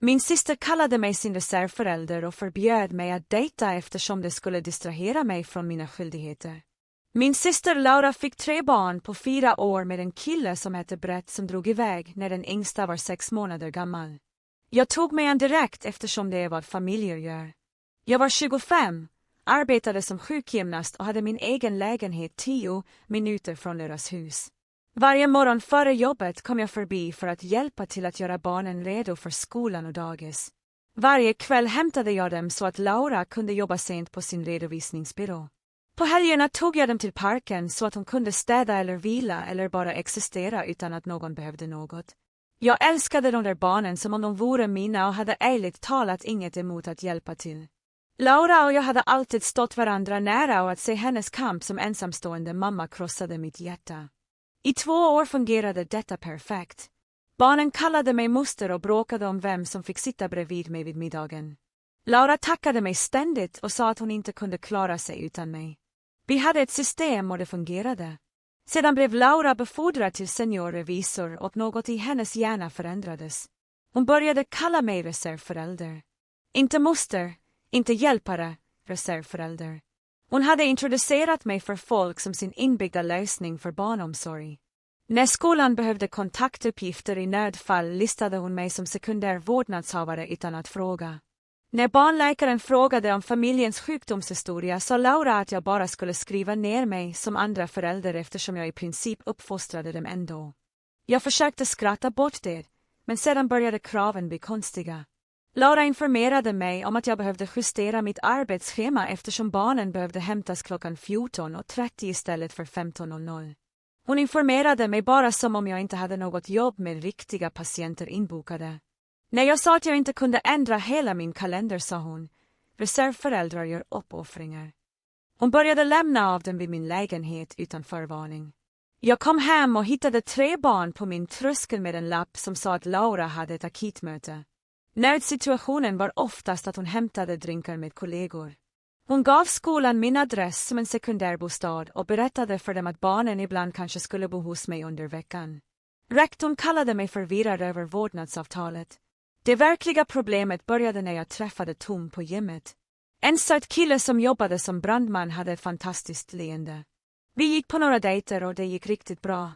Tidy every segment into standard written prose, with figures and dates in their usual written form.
Min syster kallade mig sin reservförälder och förbjöd mig att dejta eftersom det skulle distrahera mig från mina skyldigheter. Min syster Laura fick 3 barn på 4 år med en kille som hette Brett som drog iväg när den yngsta var 6 månader gammal. Jag tog mig an direkt eftersom det är vad familjer gör. Jag var 25, arbetade som sjukgymnast och hade min egen lägenhet 10 minuter från deras hus. Varje morgon före jobbet kom jag förbi för att hjälpa till att göra barnen redo för skolan och dagis. Varje kväll hämtade jag dem så att Laura kunde jobba sent på sin redovisningsbyrå. På helgerna tog jag dem till parken så att hon kunde städa eller vila eller bara existera utan att någon behövde något. Jag älskade de där barnen som om de vore mina och hade ärligt talat inget emot att hjälpa till. Laura och jag hade alltid stått varandra nära och att se hennes kamp som ensamstående mamma krossade mitt hjärta. I 2 år fungerade detta perfekt. Barnen kallade mig moster och bråkade om vem som fick sitta bredvid mig vid middagen. Laura tackade mig ständigt och sa att hon inte kunde klara sig utan mig. Vi hade ett system och det fungerade. Sedan blev Laura befordrad till seniorrevisor och något i hennes hjärna förändrades. Hon började kalla mig reservförälder. Inte moster, inte hjälpare, reservförälder. Hon hade introducerat mig för folk som sin inbyggda lösning för barnomsorg. När skolan behövde kontaktuppgifter i nödfall listade hon mig som sekundär vårdnadshavare utan att fråga. När barnläkaren frågade om familjens sjukdomshistoria sa Laura att jag bara skulle skriva ner mig som andra förälder eftersom jag i princip uppfostrade dem ändå. Jag försökte skratta bort det, men sedan började kraven bli konstiga. Laura informerade mig om att jag behövde justera mitt arbetsschema eftersom barnen behövde hämtas klockan 14:30 istället för 15:00. Hon informerade mig bara som om jag inte hade något jobb med riktiga patienter inbokade. När jag sa att jag inte kunde ändra hela min kalender sa hon, reservföräldrar gör uppoffringar. Hon började lämna av dem vid min lägenhet utan förvarning. Jag kom hem och hittade 3 barn på min tröskel med en lapp som sa att Laura hade ett akutmöte. Nödsituationen var oftast att hon hämtade drinkar med kollegor. Hon gav skolan min adress som en sekundärbostad och berättade för dem att barnen ibland kanske skulle bo hos mig under veckan. Rektorn kallade mig förvirrad över vårdnadsavtalet. Det verkliga problemet började när jag träffade Tom på gymmet. En söt kille som jobbade som brandman hade ett fantastiskt leende. Vi gick på några dejter och det gick riktigt bra.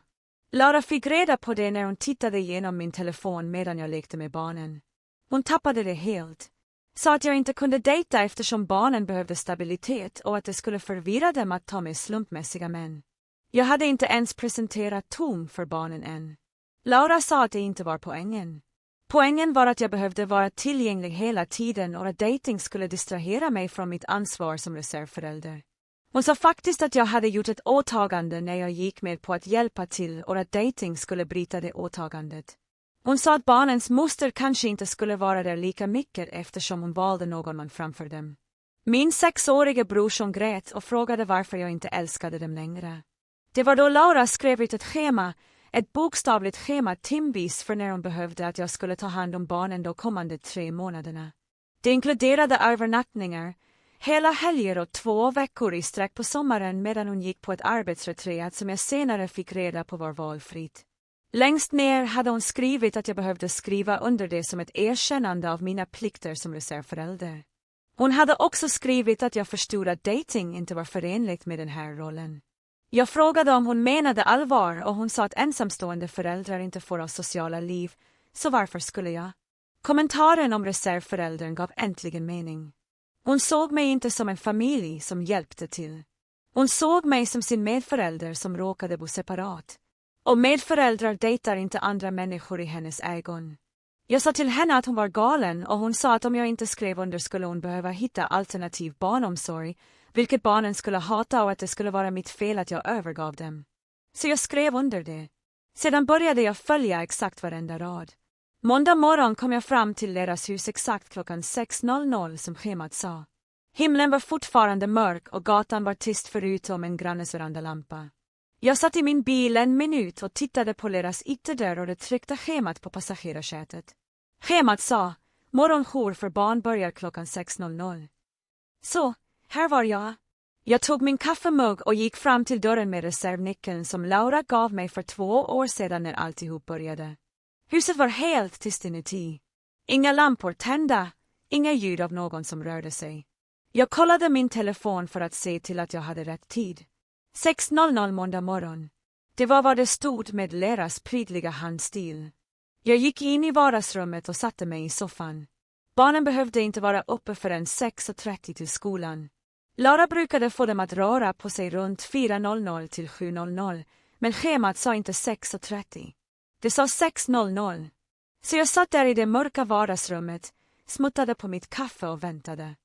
Laura fick reda på det när hon tittade igenom min telefon medan jag lekte med barnen. Hon tappade det helt. Sa att jag inte kunde dejta eftersom barnen behövde stabilitet och att det skulle förvirra dem att ta med slumpmässiga män. Jag hade inte ens presenterat Tom för barnen än. Laura sa att det inte var poängen. Poängen var att jag behövde vara tillgänglig hela tiden och att dejting skulle distrahera mig från mitt ansvar som reservförälder. Hon sa faktiskt att jag hade gjort ett åtagande när jag gick med på att hjälpa till och att dejting skulle bryta det åtagandet. Hon sa att barnens moster kanske inte skulle vara där lika mycket eftersom hon valde någon man framför dem. Min 6-åriga brorson grät och frågade varför jag inte älskade dem längre. Det var då Laura skrev ut ett schema, ett bokstavligt schema timvis för när hon behövde att jag skulle ta hand om barnen de kommande 3 månaderna. Det inkluderade övernattningar, hela helger och 2 veckor i sträck på sommaren medan hon gick på ett arbetsretreat som jag senare fick reda på var valfritt. Längst ner hade hon skrivit att jag behövde skriva under det som ett erkännande av mina plikter som reservförälder. Hon hade också skrivit att jag förstod att dating inte var förenligt med den här rollen. Jag frågade om hon menade allvar och hon sa att ensamstående föräldrar inte får ha sociala liv, så varför skulle jag? Kommentaren om reservföräldern gav äntligen mening. Hon såg mig inte som en familj som hjälpte till. Hon såg mig som sin medförälder som råkade bo separat. Och medföräldrar dejtar inte andra människor i hennes ögon. Jag sa till henne att hon var galen och hon sa att om jag inte skrev under skulle hon behöva hitta alternativ barnomsorg, vilket barnen skulle hata och att det skulle vara mitt fel att jag övergav dem. Så jag skrev under det. Sedan började jag följa exakt varenda rad. Måndag morgon kom jag fram till deras hus exakt klockan 6:00 som schemat sa. Himlen var fortfarande mörk och gatan var tyst förutom en grannes verandalampa. Jag satt i min bil 1 minut och tittade på deras ytterdörr och det tryckta schemat på passagerarsätet. Schemat sa, morgonjour för barn börjar klockan 6:00. Så, här var jag. Jag tog min kaffemugg och gick fram till dörren med reservnyckeln som Laura gav mig för 2 år sedan när alltihop började. Huset var helt tyst inuti. Inga lampor tända, inga ljud av någon som rörde sig. Jag kollade min telefon för att se till att jag hade rätt tid. 6:00 måndag morgon. Det var vad det stod med Leras prydliga handstil. Jag gick in i vardagsrummet och satte mig i soffan. Barnen behövde inte vara uppe förrän 6:30 till skolan. Lara brukade få dem att röra på sig runt 4:00 till 7:00, men schemat sa inte 6:30. Det sa 6:00. Så jag satt där i det mörka vardagsrummet, smuttade på mitt kaffe och väntade.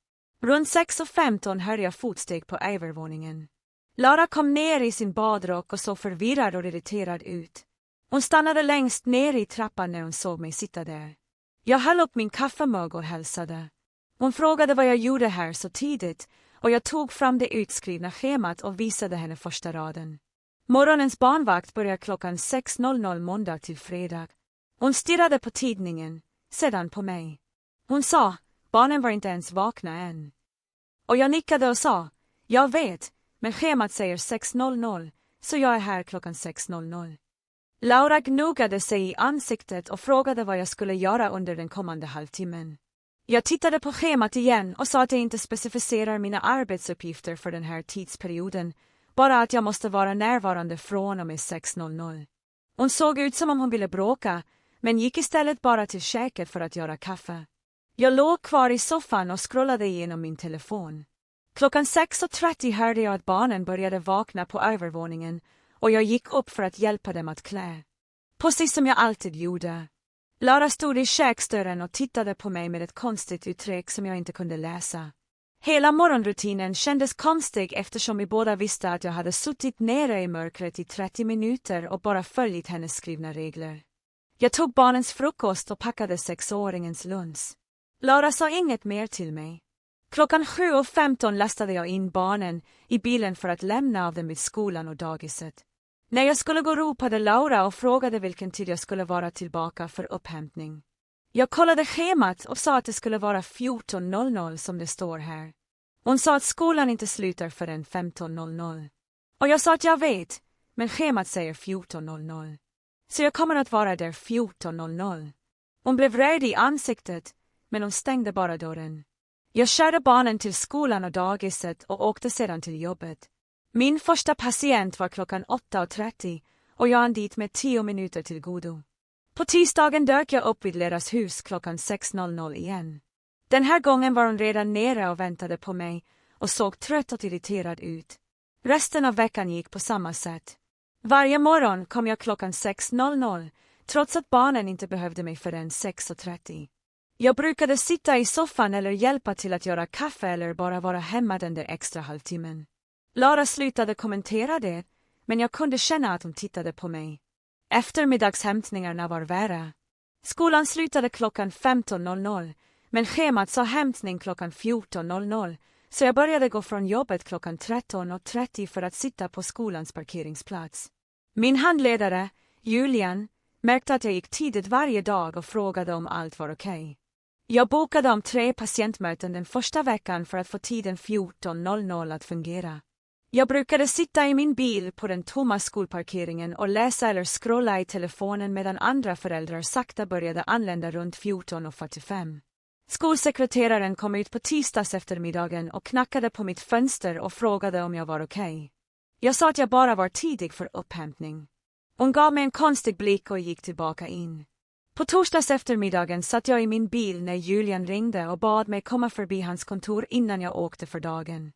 Runt 6:15 hörde jag fotsteg på övervåningen. Lara kom ner i sin badrock och såg förvirrad och irriterad ut. Hon stannade längst ner i trappan när hon såg mig sitta där. Jag höll upp min kaffemugg och hälsade. Hon frågade vad jag gjorde här så tidigt och jag tog fram det utskrivna schemat och visade henne första raden. Morgonens barnvakt börjar klockan 6:00 måndag till fredag. Hon stirrade på tidningen, sedan på mig. Hon sa, barnen var inte ens vakna än. Och jag nickade och sa, jag vet, men schemat säger 6:00, så jag är här klockan 6:00. Laura gnugade sig i ansiktet och frågade vad jag skulle göra under den kommande halvtimmen. Jag tittade på schemat igen och sa att jag inte specificerar mina arbetsuppgifter för den här tidsperioden, bara att jag måste vara närvarande från och med 6:00. Hon såg ut som om hon ville bråka, men gick istället bara till köket för att göra kaffe. Jag låg kvar i soffan och scrollade igenom min telefon. Klockan 6:30 hörde jag att barnen började vakna på övervåningen och jag gick upp för att hjälpa dem att klä. Precis som jag alltid gjorde. Lara stod i köksdörren och tittade på mig med ett konstigt uttryck som jag inte kunde läsa. Hela morgonrutinen kändes konstig eftersom vi båda visste att jag hade suttit nere i mörkret i 30 minuter och bara följt hennes skrivna regler. Jag tog barnens frukost och packade 6-åringens lunch. Lara sa inget mer till mig. Klockan 7:15 lastade jag in barnen i bilen för att lämna av dem vid skolan och dagiset. När jag skulle gå ropade Laura och frågade vilken tid jag skulle vara tillbaka för upphämtning. Jag kollade schemat och sa att det skulle vara 14:00 som det står här. Hon sa att skolan inte slutar förrän 15:00. Och jag sa att jag vet, men schemat säger 14:00. Så jag kommer att vara där 14:00. Hon blev röd i ansiktet, men hon stängde bara dörren. Jag körde barnen till skolan och dagiset och åkte sedan till jobbet. Min första patient var klockan 8:30 och jag hann dit med 10 minuter till godo. På tisdagen dök jag upp vid deras hus klockan 6:00 igen. Den här gången var hon redan nere och väntade på mig och såg trött och irriterad ut. Resten av veckan gick på samma sätt. Varje morgon kom jag klockan 6:00, trots att barnen inte behövde mig förrän 6:30. Jag brukade sitta i soffan eller hjälpa till att göra kaffe eller bara vara hemma den där extra halvtimmen. Lara slutade kommentera det, men jag kunde känna att hon tittade på mig. Eftermiddagshämtningarna var värre. Skolan slutade klockan 15:00, men schemat sa hämtning klockan 14:00, så jag började gå från jobbet klockan 13:30 för att sitta på skolans parkeringsplats. Min handledare, Julian, märkte att jag gick tidigt varje dag och frågade om allt var okej. Jag bokade om 3 patientmöten den första veckan för att få tiden 14:00 att fungera. Jag brukade sitta i min bil på den tomma skolparkeringen och läsa eller scrolla i telefonen medan andra föräldrar sakta började anlända runt 14:45. Skolsekreteraren kom ut på tisdags eftermiddagen och knackade på mitt fönster och frågade om jag var okej. Jag sa att jag bara var tidig för upphämtning. Hon gav mig en konstig blick och gick tillbaka in. På torsdags eftermiddagen satt jag i min bil när Julian ringde och bad mig komma förbi hans kontor innan jag åkte för dagen.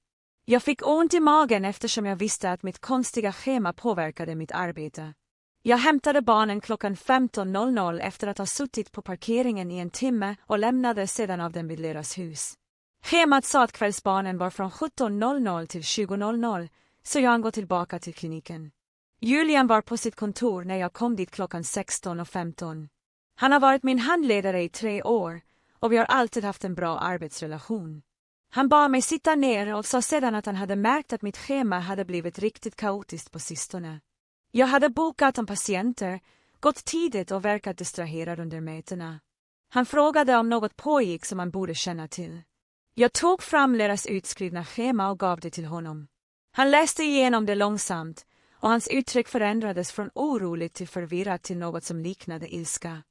Jag fick ont i magen eftersom jag visste att mitt konstiga schema påverkade mitt arbete. Jag hämtade barnen klockan 15:00 efter att ha suttit på parkeringen i en timme och lämnade sedan av dem vid deras hus. Schemat sa att kvällsbarnen var från 17:00 till 20:00, så jag gick tillbaka till kliniken. Julian var på sitt kontor när jag kom dit klockan 16:15. Han har varit min handledare i 3 år och vi har alltid haft en bra arbetsrelation. Han bad mig sitta ner och sa sedan att han hade märkt att mitt schema hade blivit riktigt kaotiskt på sistone. Jag hade bokat om patienter, gått tidigt och verkat distraherad under mötena. Han frågade om något pågick som man borde känna till. Jag tog fram deras utskrivna schema och gav det till honom. Han läste igenom det långsamt och hans uttryck förändrades från oroligt till förvirrat till något som liknade ilska.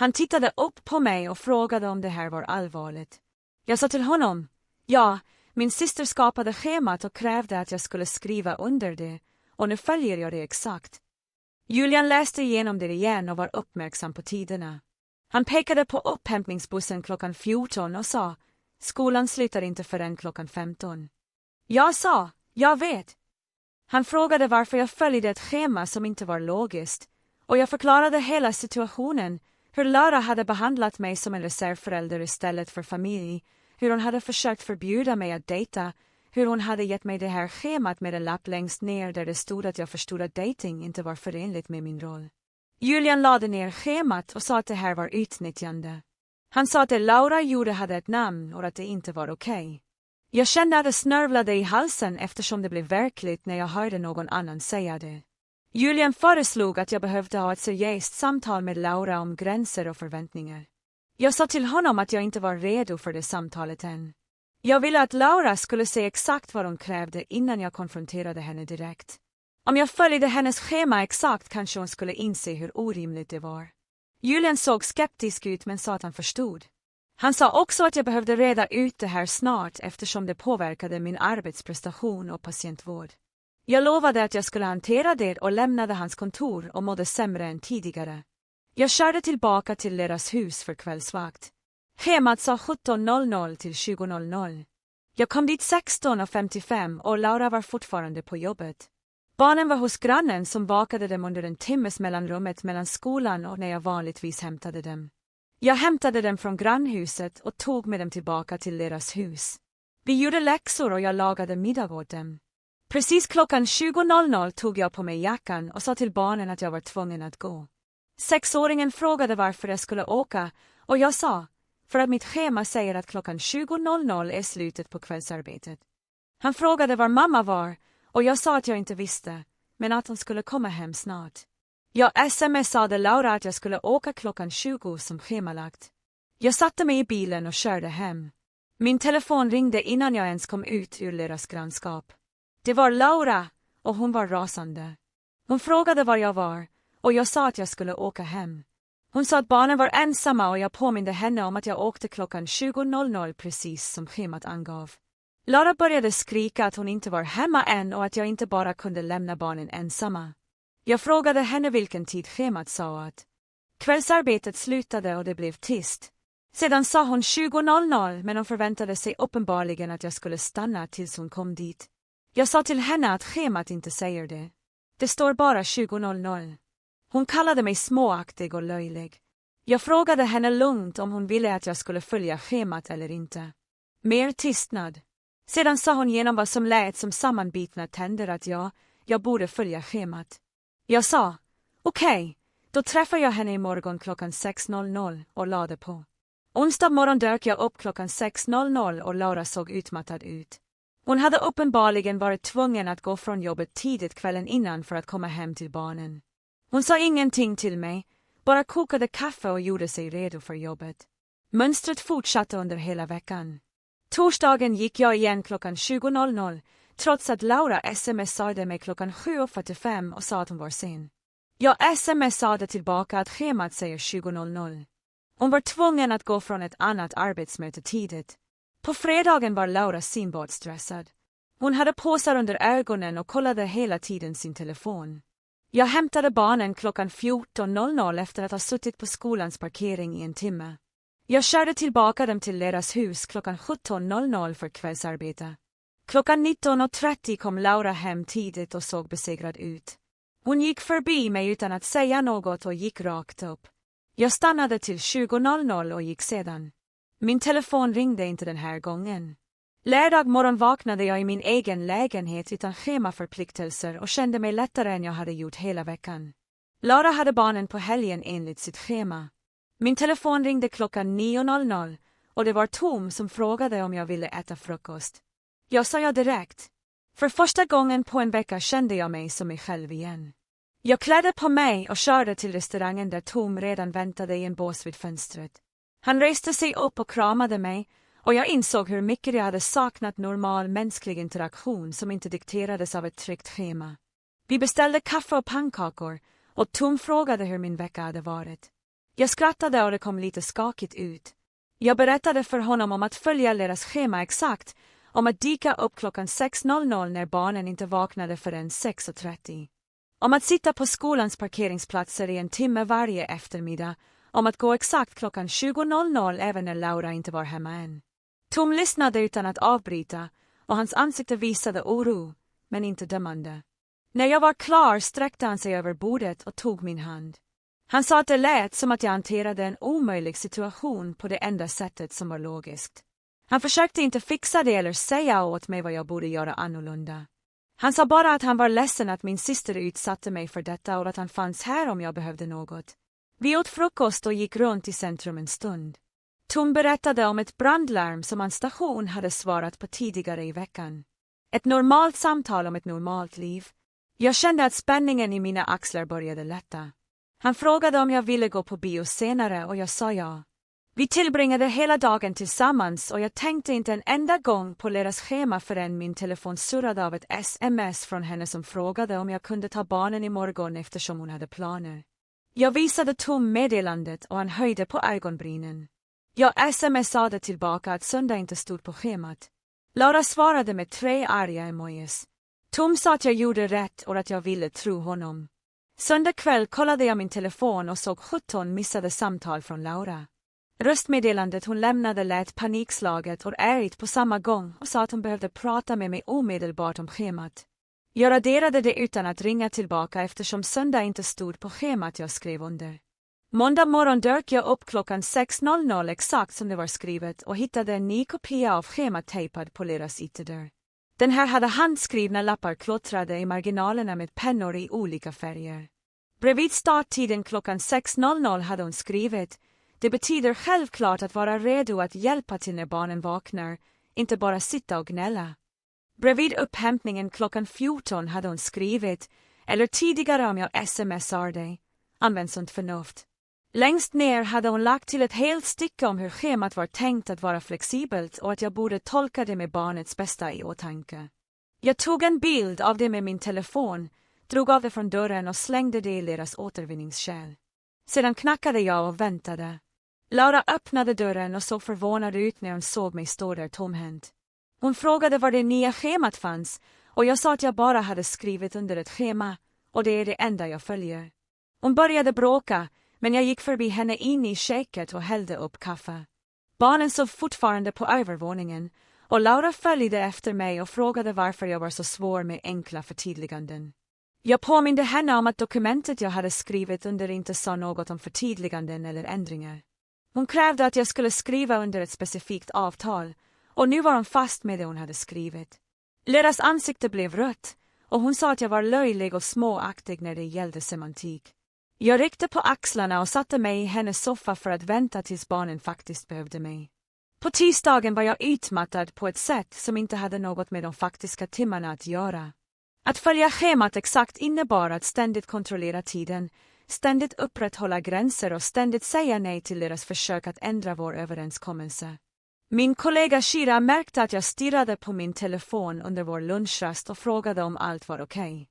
Han tittade upp på mig och frågade om det här var allvarligt. Jag sa till honom, ja, min syster skapade schemat och krävde att jag skulle skriva under det, och nu följer jag det exakt. Julian läste igenom det igen och var uppmärksam på tiderna. Han pekade på upphämtningsbussen klockan 14 och sa, skolan slutar inte förrän klockan 15. Jag sa, jag vet. Han frågade varför jag följde ett schema som inte var logiskt, och jag förklarade hela situationen, hur Laura hade behandlat mig som en reservförälder istället för familj, hur hon hade försökt förbjuda mig att dejta, hur hon hade gett mig det här schemat med en lapp längst ner där det stod att jag förstod att dejting inte var förenligt med min roll. Julian lade ner schemat och sa att det här var utnyttjande. Han sa att det Laura gjorde hade ett namn och att det inte var okej. Jag kände att det snörvlade i halsen eftersom det blev verkligt när jag hörde någon annan säga det. Julian föreslog att jag behövde ha ett seriöst samtal med Laura om gränser och förväntningar. Jag sa till honom att jag inte var redo för det samtalet än. Jag ville att Laura skulle säga exakt vad hon krävde innan jag konfronterade henne direkt. Om jag följde hennes schema exakt kanske hon skulle inse hur orimligt det var. Julian såg skeptisk ut men sa att han förstod. Han sa också att jag behövde reda ut det här snart eftersom det påverkade min arbetsprestation och patientvård. Jag lovade att jag skulle hantera det och lämnade hans kontor och mådde sämre än tidigare. Jag körde tillbaka till deras hus för kvällsvakt. Schemat sa 17:00 till 20:00. Jag kom dit 16:55 och Laura var fortfarande på jobbet. Barnen var hos grannen som vakade dem under en timmes mellanrummet mellan skolan och när jag vanligtvis hämtade dem. Jag hämtade dem från grannhuset och tog med dem tillbaka till deras hus. Vi gjorde läxor och jag lagade middag åt dem. Precis klockan 20:00 tog jag på mig jackan och sa till barnen att jag var tvungen att gå. 6-åringen frågade varför jag skulle åka och jag sa, för att mitt schema säger att klockan 20:00 är slutet på kvällsarbetet. Han frågade var mamma var och jag sa att jag inte visste, men att hon skulle komma hem snart. Jag smsade Laura att jag skulle åka klockan 20 som schemalagt. Jag satte mig i bilen och körde hem. Min telefon ringde innan jag ens kom ut ur deras grannskap. Det var Laura och hon var rasande. Hon frågade var jag var och jag sa att jag skulle åka hem. Hon sa att barnen var ensamma och jag påminde henne om att jag åkte klockan 20:00 precis som schemat angav. Laura började skrika att hon inte var hemma än och att jag inte bara kunde lämna barnen ensamma. Jag frågade henne vilken tid schemat sa att. Kvällsarbetet slutade och det blev tyst. Sedan sa hon 20:00 men hon förväntade sig uppenbarligen att jag skulle stanna tills hon kom dit. Jag sa till henne att schemat inte säger det. Det står bara 20:00. Hon kallade mig småaktig och löjlig. Jag frågade henne lugnt om hon ville att jag skulle följa schemat eller inte. Mer tystnad. Sedan sa hon genom vad som lät som sammanbitna tänder att jag borde följa schemat. Jag sa, okej, då träffar jag henne imorgon klockan 6:00 och lade på. Onsdag morgon dök jag upp klockan 6:00 och Laura såg utmattad ut. Hon hade uppenbarligen varit tvungen att gå från jobbet tidigt kvällen innan för att komma hem till barnen. Hon sa ingenting till mig, bara kokade kaffe och gjorde sig redo för jobbet. Mönstret fortsatte under hela veckan. Torsdagen gick jag igen klockan 20:00, trots att Laura smsade mig klockan 7:45 och sa att hon var sen. Jag smsade tillbaka att schemat säger 20:00. Hon var tvungen att gå från ett annat arbetsmöte tidigt. På fredagen var Laura synbart stressad. Hon hade påsar under ögonen och kollade hela tiden sin telefon. Jag hämtade barnen klockan 14:00 efter att ha suttit på skolans parkering i en timme. Jag körde tillbaka dem till deras hus klockan 17:00 för kvällsarbete. Klockan 19:30 kom Laura hem tidigt och såg besegrad ut. Hon gick förbi mig utan att säga något och gick rakt upp. Jag stannade till 20:00 och gick sedan. Min telefon ringde inte den här gången. Lördag morgon vaknade jag i min egen lägenhet utan schemaförpliktelser och kände mig lättare än jag hade gjort hela veckan. Laura hade barnen på helgen enligt sitt schema. Min telefon ringde klockan 9:00 och det var Tom som frågade om jag ville äta frukost. Jag sa ja direkt. För första gången på en vecka kände jag mig som mig själv igen. Jag klädde på mig och körde till restaurangen där Tom redan väntade i en bås vid fönstret. Han reste sig upp och kramade mig och jag insåg hur mycket jag hade saknat normal mänsklig interaktion som inte dikterades av ett tryckt schema. Vi beställde kaffe och pannkakor och Tom frågade hur min vecka hade varit. Jag skrattade och det kom lite skakigt ut. Jag berättade för honom om att följa deras schema exakt, om att dyka upp klockan 6:00 när barnen inte vaknade förrän 6:30. Om att sitta på skolans parkeringsplatser i en timme varje eftermiddag, om att gå exakt klockan 20:00 även när Laura inte var hemma än. Tom lyssnade utan att avbryta, och hans ansikte visade oro, men inte dömande. När jag var klar sträckte han sig över bordet och tog min hand. Han sa att det lät som att jag hanterade en omöjlig situation på det enda sättet som var logiskt. Han försökte inte fixa det eller säga åt mig vad jag borde göra annorlunda. Han sa bara att han var ledsen att min syster utsatte mig för detta och att han fanns här om jag behövde något. Vi åt frukost och gick runt i centrum en stund. Tom berättade om ett brandlarm som hans station hade svarat på tidigare i veckan. Ett normalt samtal om ett normalt liv. Jag kände att spänningen i mina axlar började lätta. Han frågade om jag ville gå på bio senare och jag sa ja. Vi tillbringade hela dagen tillsammans och jag tänkte inte en enda gång på deras schema förrän min telefon surrade av ett sms från henne som frågade om jag kunde ta barnen imorgon eftersom hon hade planer. Jag visade Tom meddelandet och han höjde på ögonbrynen. Jag smsade tillbaka att söndag inte stod på schemat. Laura svarade med 3 arga emojis. Tom sa att jag gjorde rätt och att jag ville tro honom. Söndag kväll kollade jag min telefon och såg 17 missade samtal från Laura. Röstmeddelandet hon lämnade lät panikslaget och ärligt på samma gång och sa att hon behövde prata med mig omedelbart om schemat. Jag raderade det utan att ringa tillbaka eftersom söndag inte stod på schemat jag skrev under. Måndag morgon dök jag upp klockan 6:00 exakt som det var skrivet och hittade en ny kopia av schemat tejpad på deras ytterdörr. Den här hade handskrivna lappar klottrade i marginalerna med pennor i olika färger. Bredvid starttiden klockan 6:00 hade hon skrivit: det betyder självklart att vara redo att hjälpa till när barnen vaknar, inte bara sitta och gnälla. Bredvid upphämtningen klockan 14 hade hon skrivit: eller tidigare om jag smsar dig, använd sånt förnuft. Längst ner hade hon lagt till ett helt stycke om hur schemat var tänkt att vara flexibelt och att jag borde tolka det med barnets bästa i åtanke. Jag tog en bild av det med min telefon, drog av det från dörren och slängde det i deras återvinningskärl. Sedan knackade jag och väntade. Laura öppnade dörren och såg förvånad ut när hon såg mig stå där tomhänt. Hon frågade var det nya schemat fanns och jag sa att jag bara hade skrivit under ett schema och det är det enda jag följer. Hon började bråka, men jag gick förbi henne in i köket och hällde upp kaffe. Barnen sov fortfarande på övervåningen och Laura följde efter mig och frågade varför jag var så svår med enkla förtydliganden. Jag påminde henne om att dokumentet jag hade skrivit under inte sa något om förtydliganden eller ändringar. Hon krävde att jag skulle skriva under ett specifikt avtal och nu var hon fast med det hon hade skrivit. Deras ansikte blev rött och hon sa att jag var löjlig och småaktig när det gällde semantik. Jag ryckte på axlarna och satte mig i hennes soffa för att vänta tills barnen faktiskt behövde mig. På tisdagen var jag utmattad på ett sätt som inte hade något med de faktiska timmarna att göra. Att följa schemat exakt innebar att ständigt kontrollera tiden, ständigt upprätthålla gränser och ständigt säga nej till deras försök att ändra vår överenskommelse. Min kollega Shira märkte att jag stirrade på min telefon under vår lunchrast och frågade om allt var okej.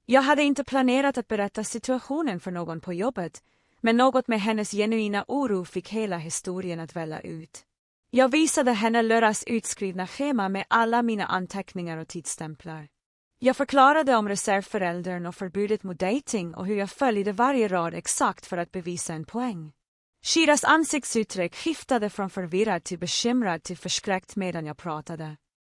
Jag hade inte planerat att berätta situationen för någon på jobbet, men något med hennes genuina oro fick hela historien att välla ut. Jag visade henne Lauras utskrivna schema med alla mina anteckningar och tidsstämplar. Jag förklarade om reservföräldern och förbudet mot dejting och hur jag följde varje rad exakt för att bevisa en poäng. Shiras ansiktsuttryck skiftade från förvirrad till bekymrad till förskräckt medan jag pratade.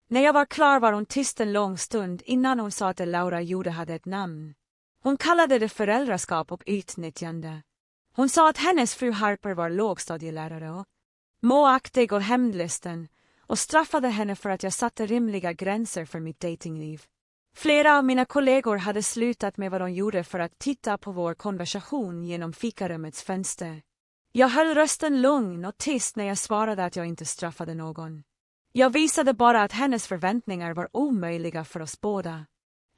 När jag var klar var hon tyst en lång stund innan hon sa att det Laura gjorde hade ett namn. Hon kallade det föräldraskap och utnyttjande. Hon sa att hennes fru Harper var lågstadielärare och måaktig och hämndlysten och straffade henne för att jag satte rimliga gränser för mitt datingliv. Flera av mina kollegor hade slutat med vad de gjorde för att titta på vår konversation genom fikarummets fönster. Jag höll rösten lugn och tyst när jag svarade att jag inte straffade någon. Jag visade bara att hennes förväntningar var omöjliga för oss båda.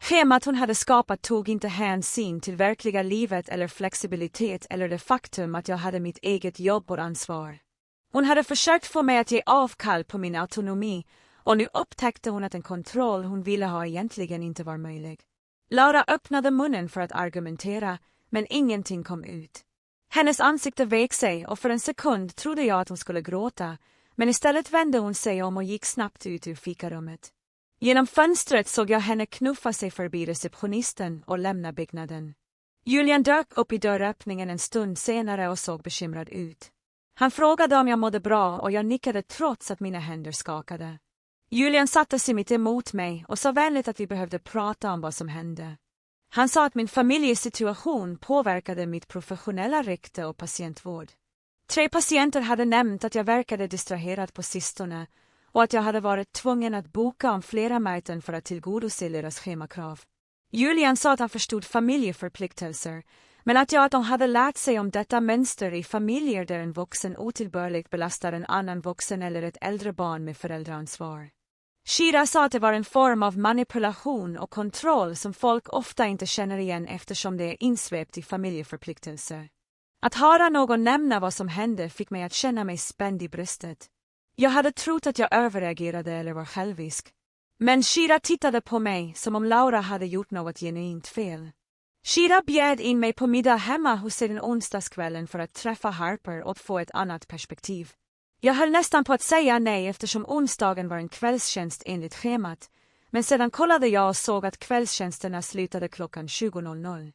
Schemat hon hade skapat tog inte hänsyn till verkliga livet eller flexibilitet eller det faktum att jag hade mitt eget jobb och ansvar. Hon hade försökt få mig att ge avkall på min autonomi och nu upptäckte hon att en kontroll hon ville ha egentligen inte var möjlig. Laura öppnade munnen för att argumentera, men ingenting kom ut. Hennes ansikte vek sig och för en sekund trodde jag att hon skulle gråta, men istället vände hon sig om och gick snabbt ut ur fikarummet. Genom fönstret såg jag henne knuffa sig förbi receptionisten och lämna byggnaden. Julian dök upp i dörröppningen en stund senare och såg bekymrad ut. Han frågade om jag mådde bra och jag nickade trots att mina händer skakade. Julian satte sig mitt emot mig och sa vänligt att vi behövde prata om vad som hände. Han sa att min familjesituation påverkade mitt professionella rykte och patientvård. 3 patienter hade nämnt att jag verkade distraherad på sistone och att jag hade varit tvungen att boka om flera möten för att tillgodose deras schemakrav. Julian sa att han förstod familjeförpliktelser, men att de hade lärt sig om detta mönster i familjer där en vuxen otillbörligt belastar en annan vuxen eller ett äldre barn med föräldraansvar. Shira sa att det var en form av manipulation och kontroll som folk ofta inte känner igen eftersom det är insvept i familjeförpliktelser. Att höra någon nämna vad som hände fick mig att känna mig spänd i bröstet. Jag hade trott att jag överreagerade eller var självisk. Men Shira tittade på mig som om Laura hade gjort något genuint fel. Shira bjöd in mig på middag hemma hos sig den onsdagskvällen för att träffa Harper och få ett annat perspektiv. Jag höll nästan på att säga nej eftersom onsdagen var en kvällstjänst enligt schemat, men sedan kollade jag och såg att kvällstjänsterna slutade klockan 20.00.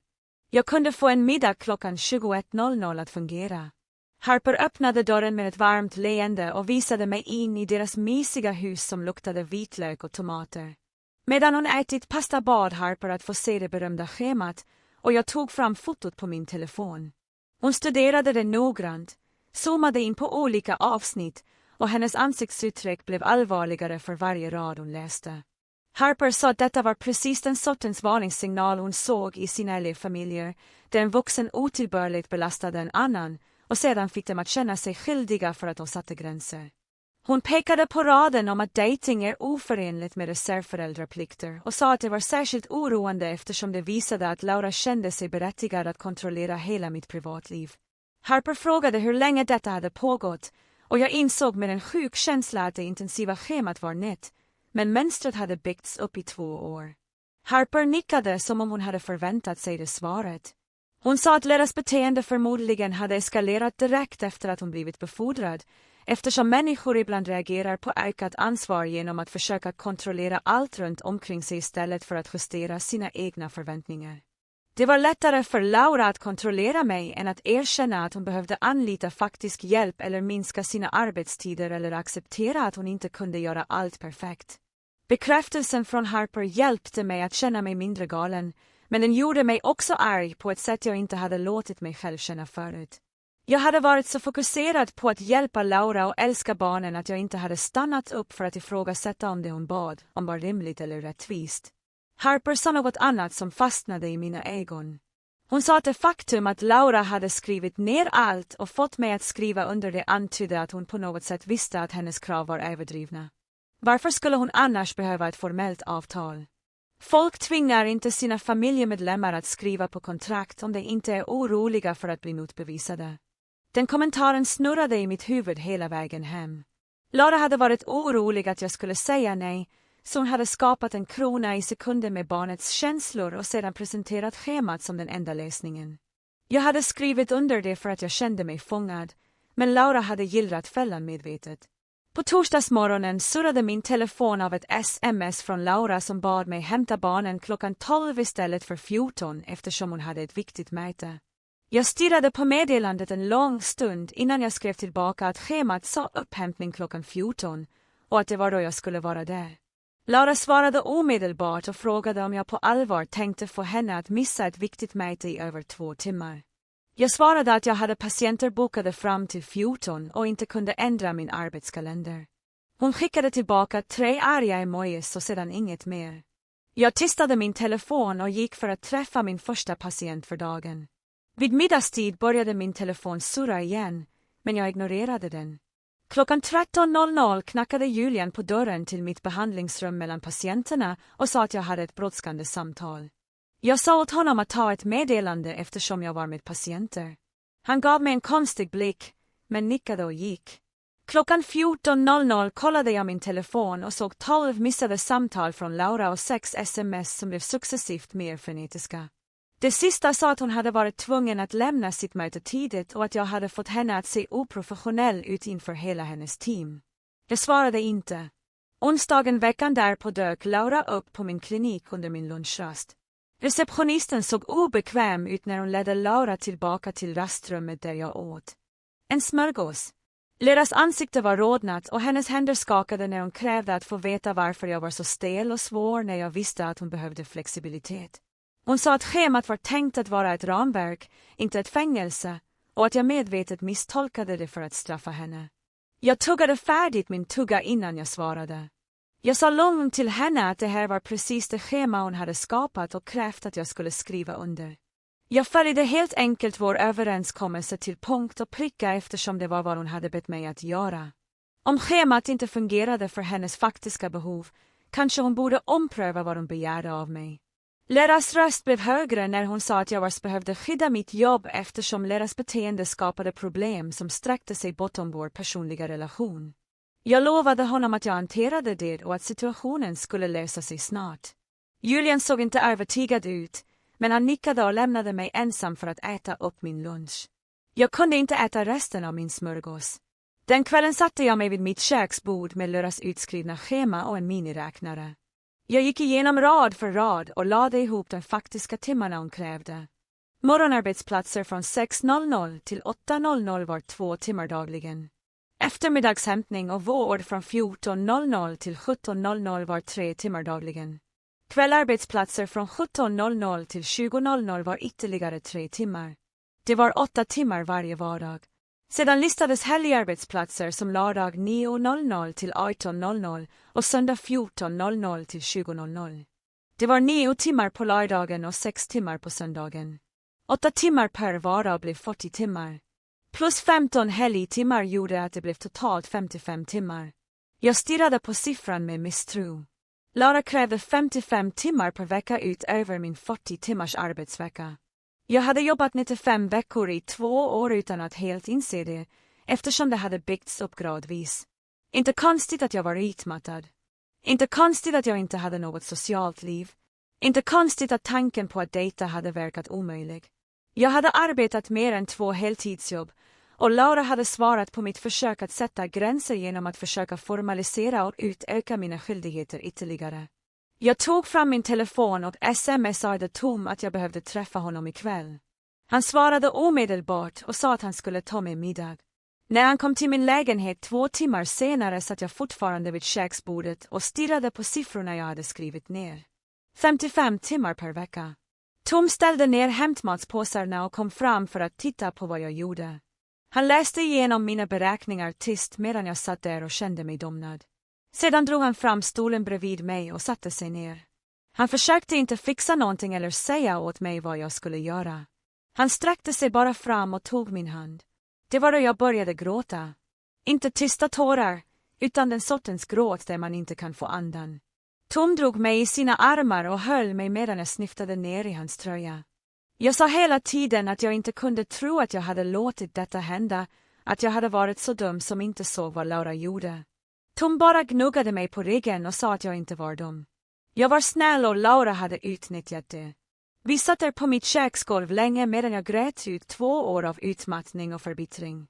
Jag kunde få en middag klockan 21.00 att fungera. Harper öppnade dörren med ett varmt leende och visade mig in i deras mysiga hus som luktade vitlök och tomater. Medan hon ätit pasta bad Harper att få se det berömda schemat och jag tog fram fotot på min telefon. Hon studerade det noggrant, zoomade in på olika avsnitt och hennes ansiktsuttryck blev allvarligare för varje rad hon läste. Harper sa att detta var precis den sortens varningssignal hon såg i sina elevfamiljer, där en vuxen otillbörligt belastade en annan och sedan fick dem att känna sig skyldiga för att de satte gränser. Hon pekade på raden om att dejting är oförenligt med reservföräldraplikter och sa att det var särskilt oroande eftersom det visade att Laura kände sig berättigad att kontrollera hela mitt privatliv. Harper frågade hur länge detta hade pågått och jag insåg med en sjuk känsla att det intensiva schemat var nytt, men mönstret hade byggts upp i 2 år. Harper nickade som om hon hade förväntat sig det svaret. Hon sa att deras beteende förmodligen hade eskalerat direkt efter att hon blivit befordrad, eftersom människor ibland reagerar på ökat ansvar genom att försöka kontrollera allt runt omkring sig istället för att justera sina egna förväntningar. Det var lättare för Laura att kontrollera mig än att erkänna att hon behövde anlita faktisk hjälp eller minska sina arbetstider eller acceptera att hon inte kunde göra allt perfekt. Bekräftelsen från Harper hjälpte mig att känna mig mindre galen, men den gjorde mig också arg på ett sätt jag inte hade låtit mig själv känna förut. Jag hade varit så fokuserad på att hjälpa Laura och älska barnen att jag inte hade stannat upp för att ifrågasätta om det hon bad, om var rimligt eller rättvist. Harper sa något annat som fastnade i mina ögon. Hon sa att det faktum att Laura hade skrivit ner allt och fått mig att skriva under det antydde att hon på något sätt visste att hennes krav var överdrivna. Varför skulle hon annars behöva ett formellt avtal? Folk tvingar inte sina familjemedlemmar att skriva på kontrakt om de inte är oroliga för att bli motbevisade. Den kommentaren snurrade i mitt huvud hela vägen hem. Laura hade varit orolig att jag skulle säga nej, så hon hade skapat en krona i sekunder med barnets känslor och sedan presenterat schemat som den enda lösningen. Jag hade skrivit under det för att jag kände mig fångad, men Laura hade gillrat fällan medvetet. På torsdagsmorgonen surrade min telefon av ett sms från Laura som bad mig hämta barnen klockan 12 istället för 14 eftersom hon hade ett viktigt möte. Jag stirrade på meddelandet en lång stund innan jag skrev tillbaka att schemat sa upphämtning klockan 14 och att det var då jag skulle vara där. Laura svarade omedelbart och frågade om jag på allvar tänkte få henne att missa ett viktigt möte i över 2 timmar. Jag svarade att jag hade patienter bokade fram till 14 och inte kunde ändra min arbetskalender. Hon skickade tillbaka 3 arga emojis och sedan inget mer. Jag tystade min telefon och gick för att träffa min första patient för dagen. Vid middagstid började min telefon surra igen, men jag ignorerade den. Klockan 13.00 knackade Julian på dörren till mitt behandlingsrum mellan patienterna och sa att jag hade ett brådskande samtal. Jag sa åt honom att ta ett meddelande eftersom jag var med patienter. Han gav mig en konstig blick, men nickade och gick. Klockan 14.00 kollade jag min telefon och såg 12 missade samtal från Laura och 6 sms som blev successivt mer frenetiska. Det sista sa att hon hade varit tvungen att lämna sitt möte tidigt och att jag hade fått henne att se oprofessionell ut inför hela hennes team. Jag svarade inte. Onsdagen veckan därpå dök Laura upp på min klinik under min lunchrast. Receptionisten såg obekväm ut när hon ledde Laura tillbaka till rastrummet där jag åt. En smörgås. Lauras ansikte var rodnat och hennes händer skakade när hon krävde att få veta varför jag var så stel och svår när jag visste att hon behövde flexibilitet. Hon sa att schemat var tänkt att vara ett ramverk, inte ett fängelse, och att jag medvetet misstolkade det för att straffa henne. Jag tuggade färdigt min tugga innan jag svarade. Jag sa lugnt till henne att det här var precis det schema hon hade skapat och krävt att jag skulle skriva under. Jag följde helt enkelt vår överenskommelse till punkt och pricka eftersom det var vad hon hade bett mig att göra. Om schemat inte fungerade för hennes faktiska behov, kanske hon borde ompröva vad hon begärde av mig. Lauras röst blev högre när hon sa att jag behövde skydda mitt jobb eftersom Lauras beteende skapade problem som sträckte sig bortom vår personliga relation. Jag lovade honom att jag hanterade det och att situationen skulle lösa sig snart. Julian såg inte övertygad ut, men han nickade och lämnade mig ensam för att äta upp min lunch. Jag kunde inte äta resten av min smörgås. Den kvällen satte jag mig vid mitt köksbord med Lauras utskrivna schema och en miniräknare. Jag gick igenom rad för rad och lade ihop de faktiska timmarna hon krävde. Morgonarbetsplatser från 6:00 till 8:00 var 2 timmar dagligen. Eftermiddagshämtning och vård från 14:00 till 17:00 var 3 timmar dagligen. Kvällarbetsplatser från 17:00 till 20:00 var ytterligare 3 timmar. Det var 8 timmar varje vardag. Sedan listades helgarbetsplatser som lördag 9:00 till 18:00 och söndag 14:00 till 20:00. Det var 9 timmar på lördagen och 6 timmar på söndagen. 8 timmar per vardag blev 40 timmar. Plus 15 helgtimmar gjorde att det blev totalt 55 timmar. Jag stirrade på siffran med misstro. Laura krävde 55 timmar per vecka utöver min 40 timmars arbetsvecka. Jag hade jobbat 95 veckor i 2 år utan att helt inse det, eftersom det hade byggts upp gradvis. Inte konstigt att jag var utmattad. Inte konstigt att jag inte hade något socialt liv. Inte konstigt att tanken på att dejta hade verkat omöjlig. Jag hade arbetat mer än 2 heltidsjobb, och Laura hade svarat på mitt försök att sätta gränser genom att försöka formalisera och utöka mina skyldigheter ytterligare. Jag tog fram min telefon och smsade Tom att jag behövde träffa honom ikväll. Han svarade omedelbart och sa att han skulle ta mig middag. När han kom till min lägenhet 2 timmar senare satt jag fortfarande vid köksbordet och stirrade på siffrorna jag hade skrivit ner. 55 timmar per vecka. Tom ställde ner hämtmatspåsarna och kom fram för att titta på vad jag gjorde. Han läste igenom mina beräkningar tyst medan jag satt där och kände mig domnad. Sedan drog han fram stolen bredvid mig och satte sig ner. Han försökte inte fixa någonting eller säga åt mig vad jag skulle göra. Han sträckte sig bara fram och tog min hand. Det var då jag började gråta. Inte tysta tårar, utan den sortens gråt där man inte kan få andan. Tom drog mig i sina armar och höll mig medan jag sniftade ner i hans tröja. Jag sa hela tiden att jag inte kunde tro att jag hade låtit detta hända, att jag hade varit så dum som inte såg vad Laura gjorde. Tom bara gnuggade mig på ryggen och sa att jag inte var dum. Jag var snäll och Laura hade utnyttjat det. Vi satt där på mitt köksgolv länge medan jag grät ut 2 år av utmattning och förbittring.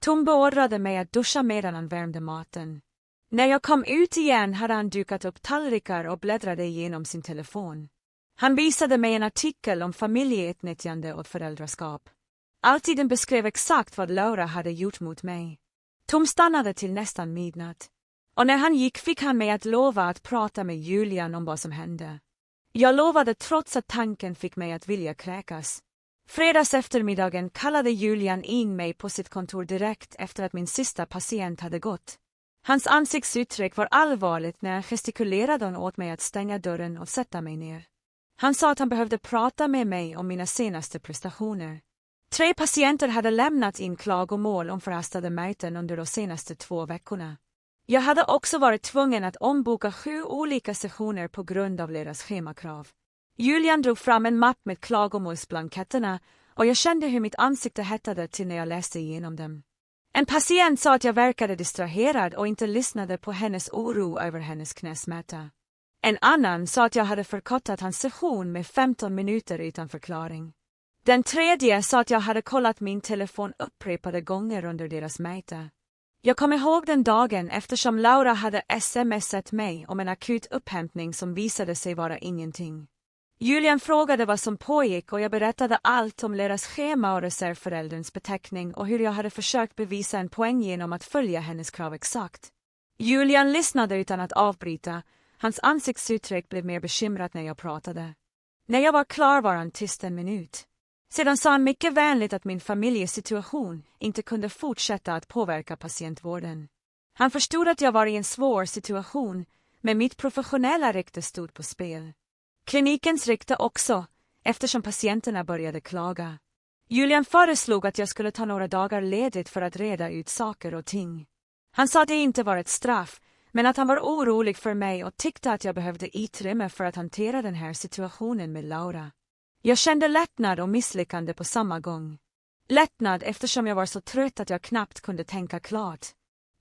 Tom beordrade mig att duscha medan han värmde maten. När jag kom ut igen hade han dukat upp tallrikar och bläddrade igenom sin telefon. Han visade mig en artikel om familjeutnyttjande och föräldraskap. Alltid beskrev exakt vad Laura hade gjort mot mig. Tom stannade till nästan midnatt. Och när han gick fick han mig att lova att prata med Julian om vad som hände. Jag lovade trots att tanken fick mig att vilja kräkas. Fredags eftermiddagen kallade Julian in mig på sitt kontor direkt efter att min sista patient hade gått. Hans ansiktsuttryck var allvarligt när han gestikulerade åt mig att stänga dörren och sätta mig ner. Han sa att han behövde prata med mig om mina senaste prestationer. 3 patienter hade lämnat in klagomål om förhastade möten under de senaste 2 veckorna. Jag hade också varit tvungen att omboka 7 olika sessioner på grund av deras schemakrav. Julian drog fram en mapp med klagomålsblanketterna och jag kände hur mitt ansikte hettade till när jag läste igenom dem. En patient sa att jag verkade distraherad och inte lyssnade på hennes oro över hennes knäsmärta. En annan sa att jag hade förkortat hans session med 15 minuter utan förklaring. Den tredje sa att jag hade kollat min telefon upprepade gånger under deras möte. Jag kom ihåg den dagen eftersom Laura hade smsat mig om en akut upphämtning som visade sig vara ingenting. Julian frågade vad som pågick och jag berättade allt om deras schema och reservförälderns beteckning och hur jag hade försökt bevisa en poäng genom att följa hennes krav exakt. Julian lyssnade utan att avbryta. Hans ansiktsuttryck blev mer bekymrat när jag pratade. När jag var klar var han tyst en minut. Sedan sa han mycket vänligt att min familjesituation inte kunde fortsätta att påverka patientvården. Han förstod att jag var i en svår situation, men mitt professionella rykte stod på spel. Klinikens rykte också, eftersom patienterna började klaga. Julian föreslog att jag skulle ta några dagar ledigt för att reda ut saker och ting. Han sa att det inte var ett straff, men att han var orolig för mig och tyckte att jag behövde utrymme för att hantera den här situationen med Laura. Jag kände lättnad och misslyckande på samma gång. Lättnad eftersom jag var så trött att jag knappt kunde tänka klart.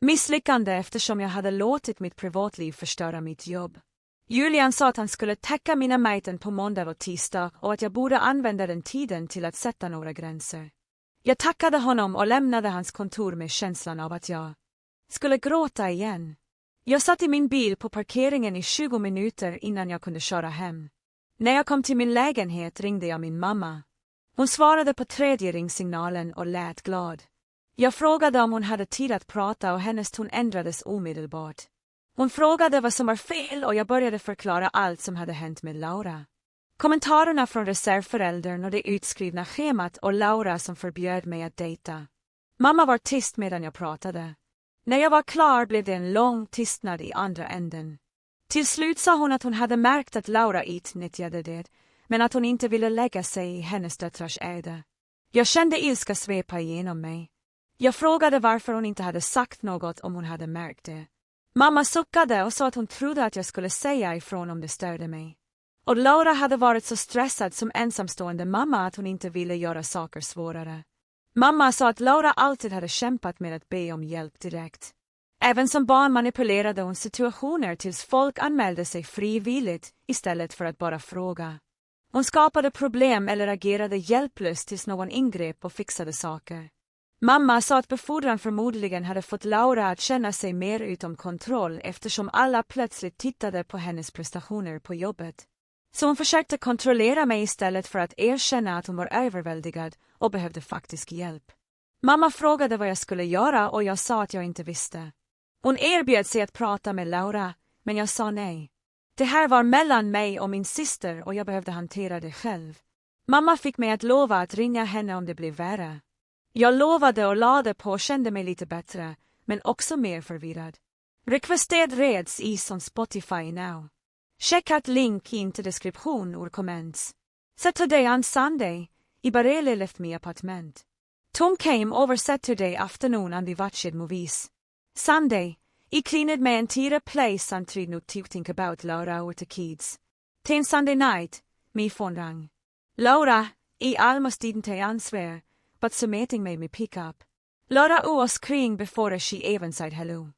Misslyckande eftersom jag hade låtit mitt privatliv förstöra mitt jobb. Julian sa att han skulle täcka mina möten på måndag och tisdag och att jag borde använda den tiden till att sätta några gränser. Jag tackade honom och lämnade hans kontor med känslan av att jag skulle gråta igen. Jag satt i min bil på parkeringen i 20 minuter innan jag kunde köra hem. När jag kom till min lägenhet ringde jag min mamma. Hon svarade på tredje ringsignalen och lät glad. Jag frågade om hon hade tid att prata och hennes ton ändrades omedelbart. Hon frågade vad som var fel och jag började förklara allt som hade hänt med Laura. Kommentarerna från reservföräldern och det utskrivna schemat och Laura som förbjöd mig att dejta. Mamma var tyst medan jag pratade. När jag var klar blev det en lång tystnad i andra änden. Till slut sa hon att hon hade märkt att Laura utnyttjade det, men att hon inte ville lägga sig i hennes döttrars öde. Jag kände ilska svepa igenom mig. Jag frågade varför hon inte hade sagt något om hon hade märkt det. Mamma suckade och sa att hon trodde att jag skulle säga ifrån om det störde mig. Och Laura hade varit så stressad som ensamstående mamma att hon inte ville göra saker svårare. Mamma sa att Laura alltid hade kämpat med att be om hjälp direkt. Även som barn manipulerade hon situationer tills folk anmälde sig frivilligt istället för att bara fråga. Hon skapade problem eller agerade hjälplöst tills någon ingrep och fixade saker. Mamma sa att befordran förmodligen hade fått Laura att känna sig mer utom kontroll eftersom alla plötsligt tittade på hennes prestationer på jobbet. Så hon försökte kontrollera mig istället för att erkänna att hon var överväldigad och behövde faktisk hjälp. Mamma frågade vad jag skulle göra och jag sa att jag inte visste. Hon erbjöd sig att prata med Laura, men jag sa nej. Det här var mellan mig och min syster och jag behövde hantera det själv. Mamma fick mig att lova att ringa henne om det blev värre. Jag lovade och lade på och kände mig lite bättre, men också mer förvirrad. Requested reads is on Spotify now. Check out link into description or comments. Saturday on Sunday, I barely left me apartment. Tom came over Saturday afternoon and we watched movies. Sunday, I cleaned my entire place and tried not to think about Laura or the kids. Then Sunday night, my phone rang. Laura, I almost didn't answer, but something made me pick up. Laura was crying before she even said hello.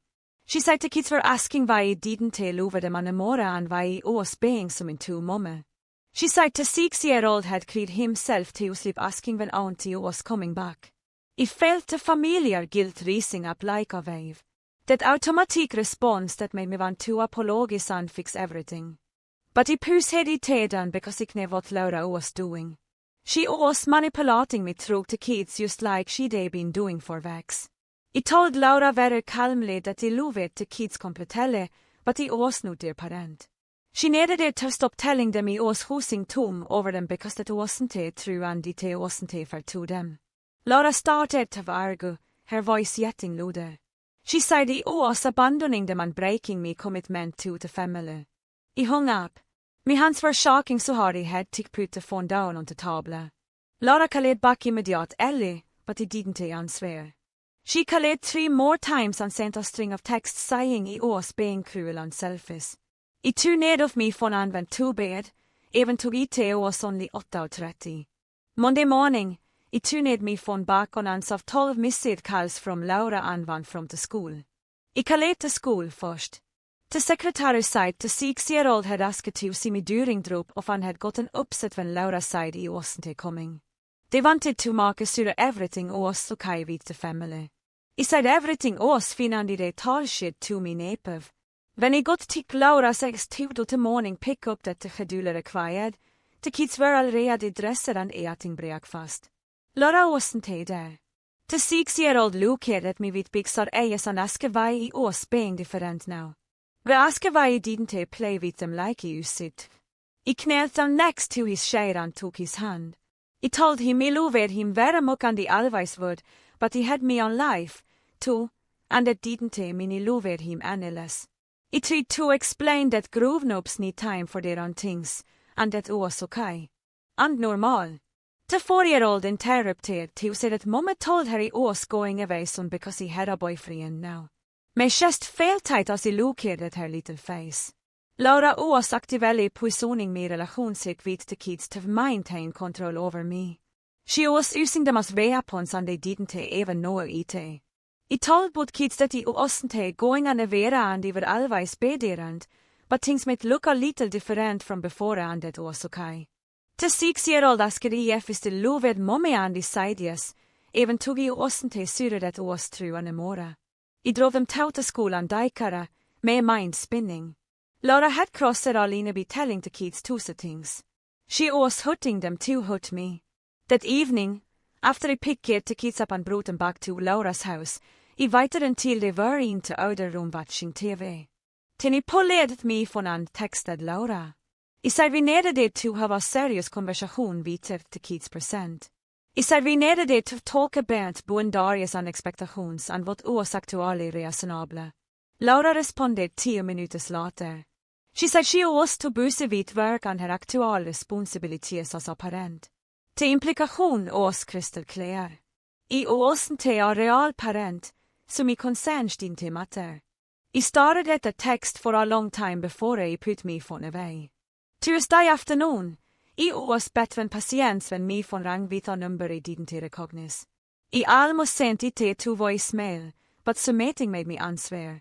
She said the kids were asking why I didn't lova dem anamora and why I was being som en to momma. She said the 6-year-old had cried himself to sleep asking when auntie was coming back. I felt the familiar guilt rising up like a wave. That automatic response that made me want to apologize and fix everything. But I pushed because I knew what Laura was doing. She was manipulating me through the kids just like she'd been doing for weeks. I told Laura very calmly that I loved the kids completely, but I was not their parent. She needed to stop telling them I was hosing Tom over them because that wasn't true and it wasn't fair to them. Laura started to argue, her voice getting louder. She said I was abandoning them and breaking my commitment to the family. I hung up. My hands were shaking so hard I had to put the phone down on the table. Laura called back immediate Ellie, but I didn't answer. She called 3 more times and sent a string of texts saying I was being cruel and selfish. I turned off my phone and went to bed, even though it was only 8:30. Monday morning, I turned my phone back on and saw 12 missed calls from Laura and one from the school. I called the school first. The secretary said to 6-year-old had asked to see me during drop of and had gotten upset when Laura said he wasn't coming. They wanted to make sure everything was okay with the family. He said everything was fine and they told shit to me napev. When he got to Laura 6:20 the morning pick up that the schedule required, the kids were already dressed and eating breakfast. Laura wasn't there. The 6-year-old looked at me with big sore eyes and asked why he was being different now. We asked why he didn't play with them like he used to. He knelt down next to his chair and took his hand. He told him he loved him very much and he always would, but he had me on life, too, and that didn't mean he loved him any less. He tried to explain that grown-ups need time for their own things, and that was okay. And normal. The 4-year-old interrupted to say that Mama told her he was going away soon because he had a boyfriend now. My chest felt tight as he looked at her little face. Laura was actively pursuing my relationship with the kids to maintain control over me. She was using them as weapons and they didn't even know it. He told both kids that he wasn't going anywhere and he would always be there, but things might look a little different from before and that was okay. The 6-year-old asked if he still loved Mommy and he said yes, even though he wasn't sure that was true anymore. He drove them to school and dejta, my mind spinning. Laura had crossed her all by telling the kids two things. She was hurting them to hurt me. That evening, after he picked the kids up and brought them back to Laura's house, he waited until they were in the other room watching TV. Then he pulled at me phone and texted Laura. He said we needed to have a serious conversation with the kids present. He said we needed to talk about boundaries and expectations and what was actually reasonable. Laura responded 10 minutes later. She said she was too busy with work and her actual responsibilities as a parent. The implication was crystal clear. I wasn't a real parent, so my concerns didn't matter. I stared at the text for a long time before I put my phone away. Tuesday afternoon, I was between patients when my phone rang with a number I didn't recognize. I almost sent it to voicemail, but submitting made me answer.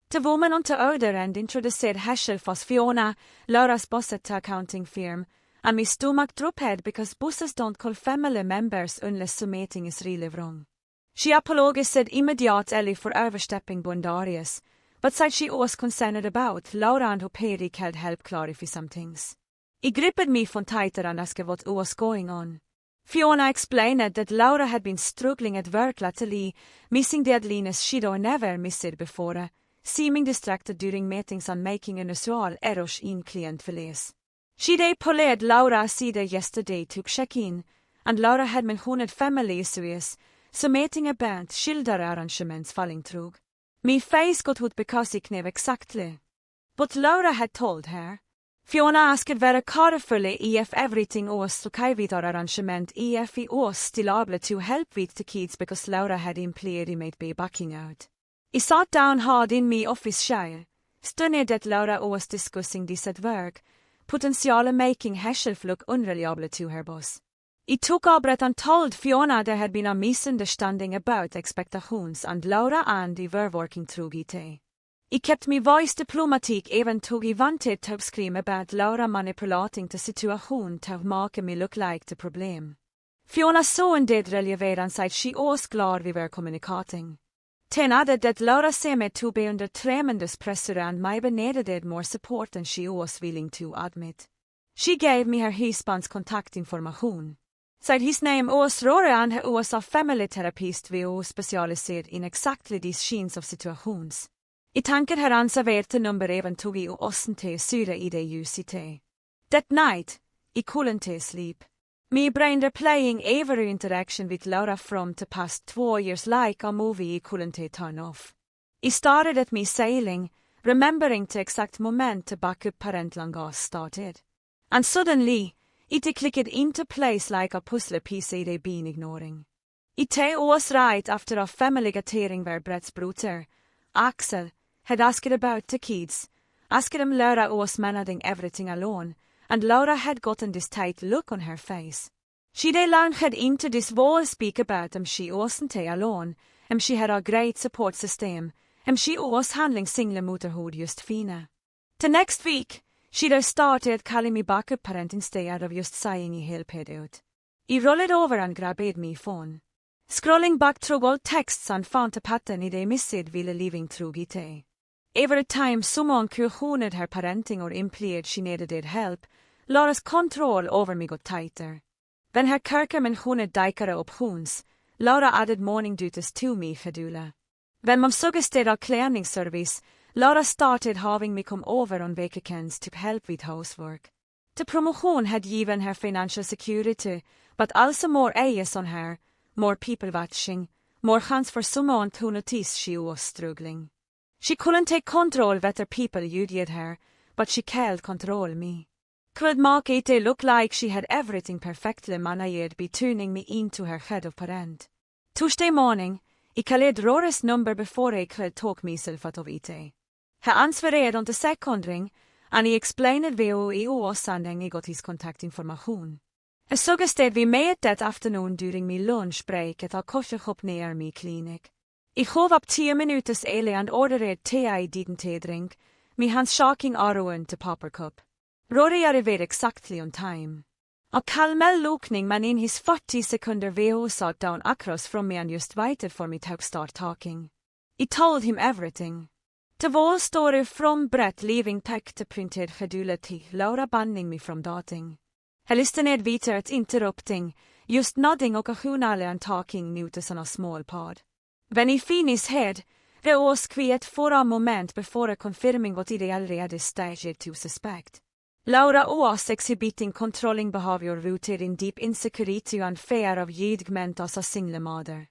The woman on the other end introduced herself as Fiona, Laura's boss at the accounting firm, and my stomach dropped because bosses don't call family members unless submitting is really wrong. She apologized immediately for overstepping boundaries, but said she was concerned about Laura and her Peri could help clarify some things. He gripped me from tighter and asked what was going on. Fiona explained that Laura had been struggling at work lately, missing deadlines she'd never missed before, seeming distracted during meetings and making unusual errors in clientförlös. She'd pulled Laura aside yesterday to check in, and Laura had mentioned family issues, so meeting about skilda arrangements falling through. My face got hot because I knew exactly. But Laura had told her. Fiona asked very carefully if everything was okay with our arrangement, if he was still able to help with the kids because Laura had implied he might be backing out. I sat down hard in my office chair, stunned that Laura was discussing this at work, potentially making herself look unreliable to her boss. I took a breath and told Fiona there had been a misunderstanding about expectations and Laura and I were working through it. I kept my voice diplomatic even though I wanted to scream about Laura manipulating the situation to make me look like the problem. Fiona sounded relieved and said she was glad we were communicating. Then added that Laura seemed to be under tremendous pressure and maybe needed more support than she was willing to admit. She gave me her husband's contact information. Said his name was Rory and he was a family therapist who specialized in exactly these kinds of situations. I tänker her answer the number even tog I wasn't syre I det ljuset. That night, I couldn't sleep. My brain replaying every interaction with Laura from the past 2 years like a movie I couldn't turn off. I started at me sailing, remembering the exact moment the backup parentlangas started. And suddenly, it clicked into place like a puzzle piece I'd been ignoring. It was right after a family gathering where Brett's brother, Axel, had asked about the kids, asked him Laura was managing everything alone, and Laura had gotten this tight look on her face. She'd launched into this whole speak about she wasn't alone, and she had a great support system, She oss handling single motorhod just fina. The next week, she there started calling me back up parent instead of just saying I helped out. I rolled over and grabbed me phone. Scrolling back through old texts and found a pattern I de missed ville living through it. Every time someone questioned her parenting or implied she needed help, Laura's control over me got tighter. When her kerkermen hunnet dijkere op huns, Laura added morning duties to me gedula. When mom suggested a cleaning service, Laura started having me come over on weekends to help with housework. The promotion had given her financial security, but also more eyes on her, more people watching, more chance for someone to notice she was struggling. She couldn't take control whether people judged her, but she can't control me. Could make it look like she had everything perfectly managed by tuning me into her head of parent. Tuesday morning, I called Rora's number before I could talk myself out of it. Her ansvarade on the second ring, and I explained how I was sending I got his contact information. I suggested we made that afternoon during my lunch break at a koffieshop near my clinic. I gaf up 10 minutes early and ordered tea I didn't drink, me hands shaking arrowen to popper cup. Rory arrived exactly on time. A kalmel lokning man in his 40 sekunder VO sat down across from me and just waited for me to start talking. I told him everything. The whole story from Brett leaving tech to printed gedule till Laura banning me from dating. He listened vidare at interrupting, just nodding occasionally and talking muted on a small pod. When he finished head, det was quiet for a moment before confirming what I already staged to suspect. Laura was exhibiting controlling behavior rooted in deep insecurity and fear of judgment as a single mother.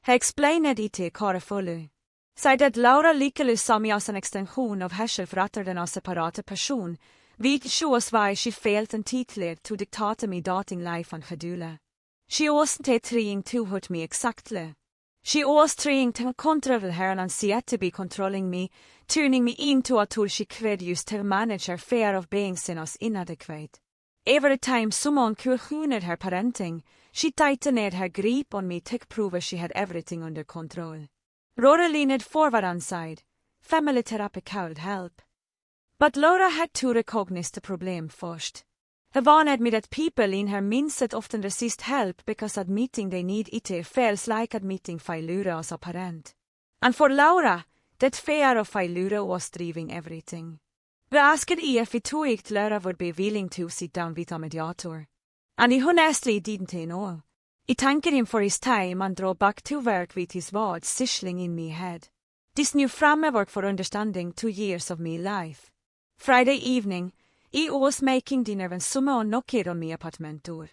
He explained it carefully. Said att Laura likaledes saw mig as en extension av herself rather than a separate person, vilket shows why she felt entitled to dictate me dating life and gedule. She wasn't trying to hurt me exactly. She was trying to control her and see to be controlling me, turning me into a tool she could use to manage her fear of being seen as inadequate. Every time someone questioned her parenting, she tightened her grip on me to prove she had everything under control. Laura leaned forward and sighed. Family therapy could help. But Laura had to recognize the problem first. He warned me that people in her mindset often resist help because admitting they need it feels like admitting failure as a parent. And for Laura, that fear of failure was driving everything. We asked if we thought Laura would be willing to sit down with a mediator. And he honestly didn't know. I thanked him for his time and drove back to work with his words sizzling in my head. This new framework for understanding 2 years of my life. Friday evening, I was making dinner when someone knocked on my apartment door.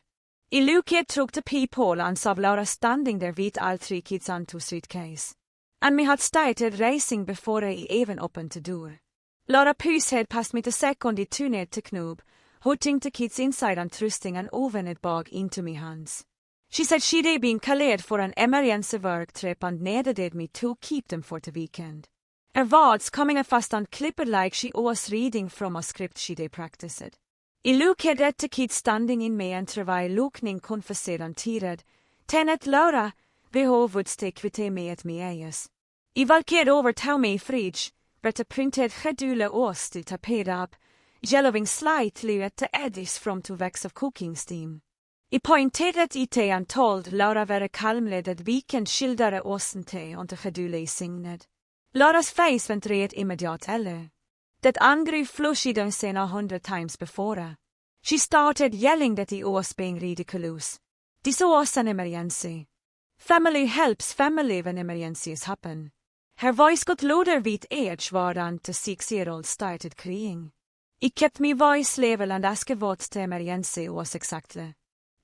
I looked through the peephole and saw Laura standing there with all 3 kids and 2 suitcases. And me had started racing before I even opened the door. Laura pushed past me the second I turned to knob, putting the kids inside and thrusting an ovened bag into my hands. She said she'd been called for an emergency work trip and needed me to keep them for the weekend. Her words coming fast and clipped like she was reading from a script she'd practiced. I looked at the kids standing in me and terwijl lukning confessered and tirred, tenet Laura, behov would stick with me at me eyes. I valked over to me fridge, but the printed gedule was till tapet up, yellowing slightly at the edges from 2 weeks of cooking steam. I pointed at it and told Laura very calmly that weekend skildare åsente on the gedule I signed. Laura's face went red immediately. That angry flush she'd seen 100 times before. She started yelling that he was being ridiculous. This was an emergency. Family helps family when emergencies happen. Her voice got louder with age and the 6-year-old started crying. I kept my voice level and asked what the emergency was exactly.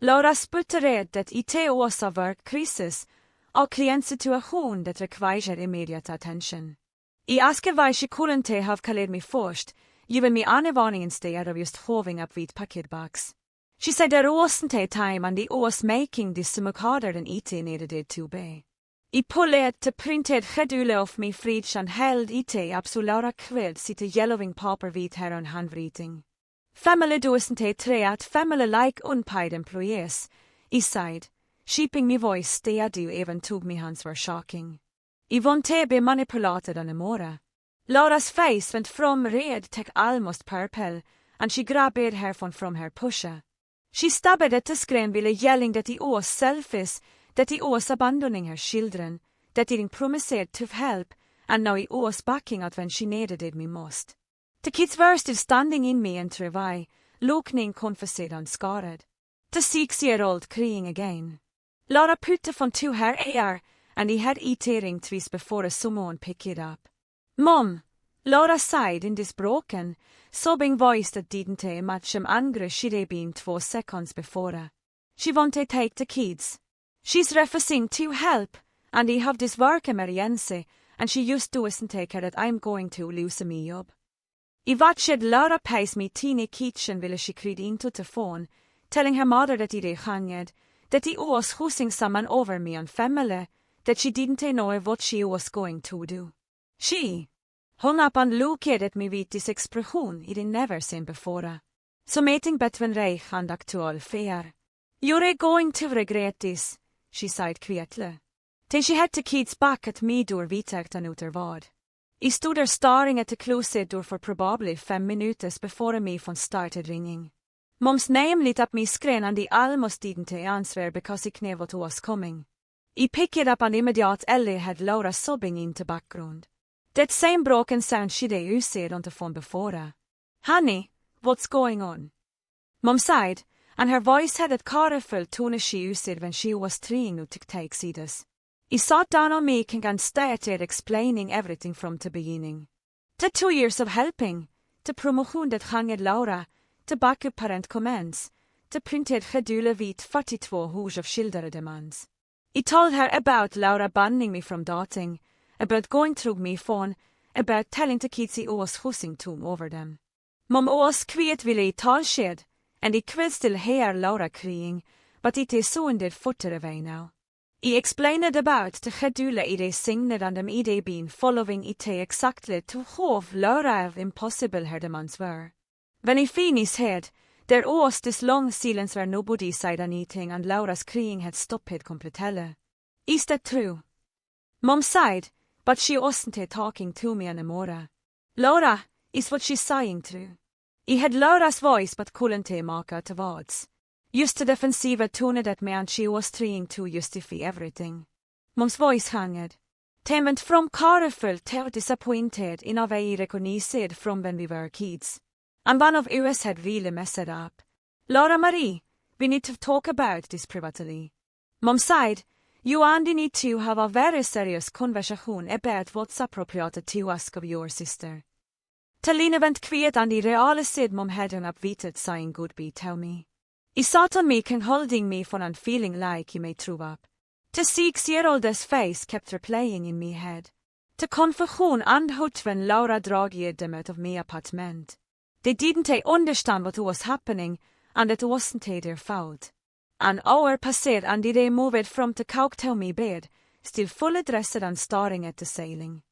Laura sputterade that it was a work crisis, a klientsituation that required immediate attention. I asked why she couldn't have called me first, given me any warning instead of just hoving up with packet bags. She said there wasn't time and I was making this so much harder than it needed it to be. I pulled the printed gedule off my fridge and held it up so Laura could see the yellowing paper with her own handwriting. Family doesn't treat family like unpaid employees, I sighed, shaping my voice steady even though my hands were shaking. I vonte be manipulated an amora. Laura's face went from red to almost purple, and she grabbed her from her pusher. She stabbed at the screen ville yelling that he was selfish, that he was abandoning her children, that he didn't promise to help, and now he was backing out when she needed it me most. The kids were still standing in me and trevai, looking confessed and scarred. The 6-year-old crying again. Laura put the phone to her ear, and he had eating twice before someone picked it up. Mom, Laura sighed in this broken, sobbing voice that didn't match him angry she'd been 2 seconds before. She wanted to take the kids. She's refusing to help, and he have this work emergency, and she just doesn't take her that I'm going to lose me job. I watched Laura pace me teeny kitchen ville she cried into the phone, telling her mother that he hanged, that he was hosting someone over me on family, that she didn't know what she was going to do. She hung up and looked at me with this expression I'd never seen before. So meeting between reich and actual fear. You're going to regret this, she sighed quietly. Then she had the kids back at me door vitagt and uter vad. I stood there staring at the closet door for probably 5 minutes before my phone started ringing. Mom's name lit up me screen and I almost didn't answer because I knew what was coming. I picked it up and immediately Ellie had Laura sobbing in the background. That same broken sound she'd used on the phone before. Honey, what's going on? Mom sighed, and her voice had that careful tone she used when she was trying to take sides. I sat down on me and started explaining everything from the beginning. The 2 years of helping, the promotion that hanged Laura, the backup parent comments, the printed schedule with 42 hus of schildere demands. I told her about Laura banning me from dating, about going through my phone, about telling the kids I was hosting to over them. Mom was quiet ville I talsked, and I could still hear Laura crying, but it is sounded further away now. I explained about the schedule I signed and them I been following it exactly to how Laura of impossible her demands were. When I finished head, there was this long silence where nobody said anything and Laura's crying had stopped completely. Is that true? Mom sighed, but she wasn't talking to me anymore. Laura, is what she's saying true? I had Laura's voice but couldn't make out the words. Just the defensive tone that meant she was trying to justify everything. Mom's voice hanged. They went from careful to disappointed in a way I recognized from when we were kids. And one of us had really messed up. Laura Marie, we need to talk about this privately. Mom sighed, you and I need to have a very serious conversation about what's appropriate to ask of your sister. Talina went quiet and I realized Mom had hung up waited saying goodbye to me. I sat on me and holding me for and feeling like he may throw up. The 6-year-old's face kept replaying in me head. The confusion and hut when Laura dragged them out of my apartment. They didn't understand what was happening, and it wasn't their fault. An hour passed and they moved from the couch to my bed, still fully dressed and staring at the ceiling.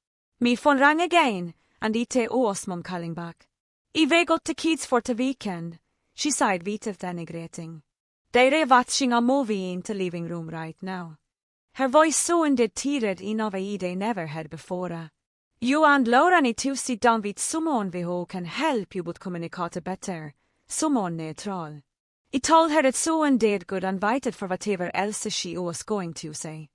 My phone rang again, and it was Mom calling back. I got the kids for the weekend, she sighed with denigrating. They're watching a movie in the living room right now. Her voice sounded tired in a way they never had before. You and Laura need to sit down with someone who can help you but communicate better, someone neutral. I told her that someone did good and waited for whatever else she was going to say.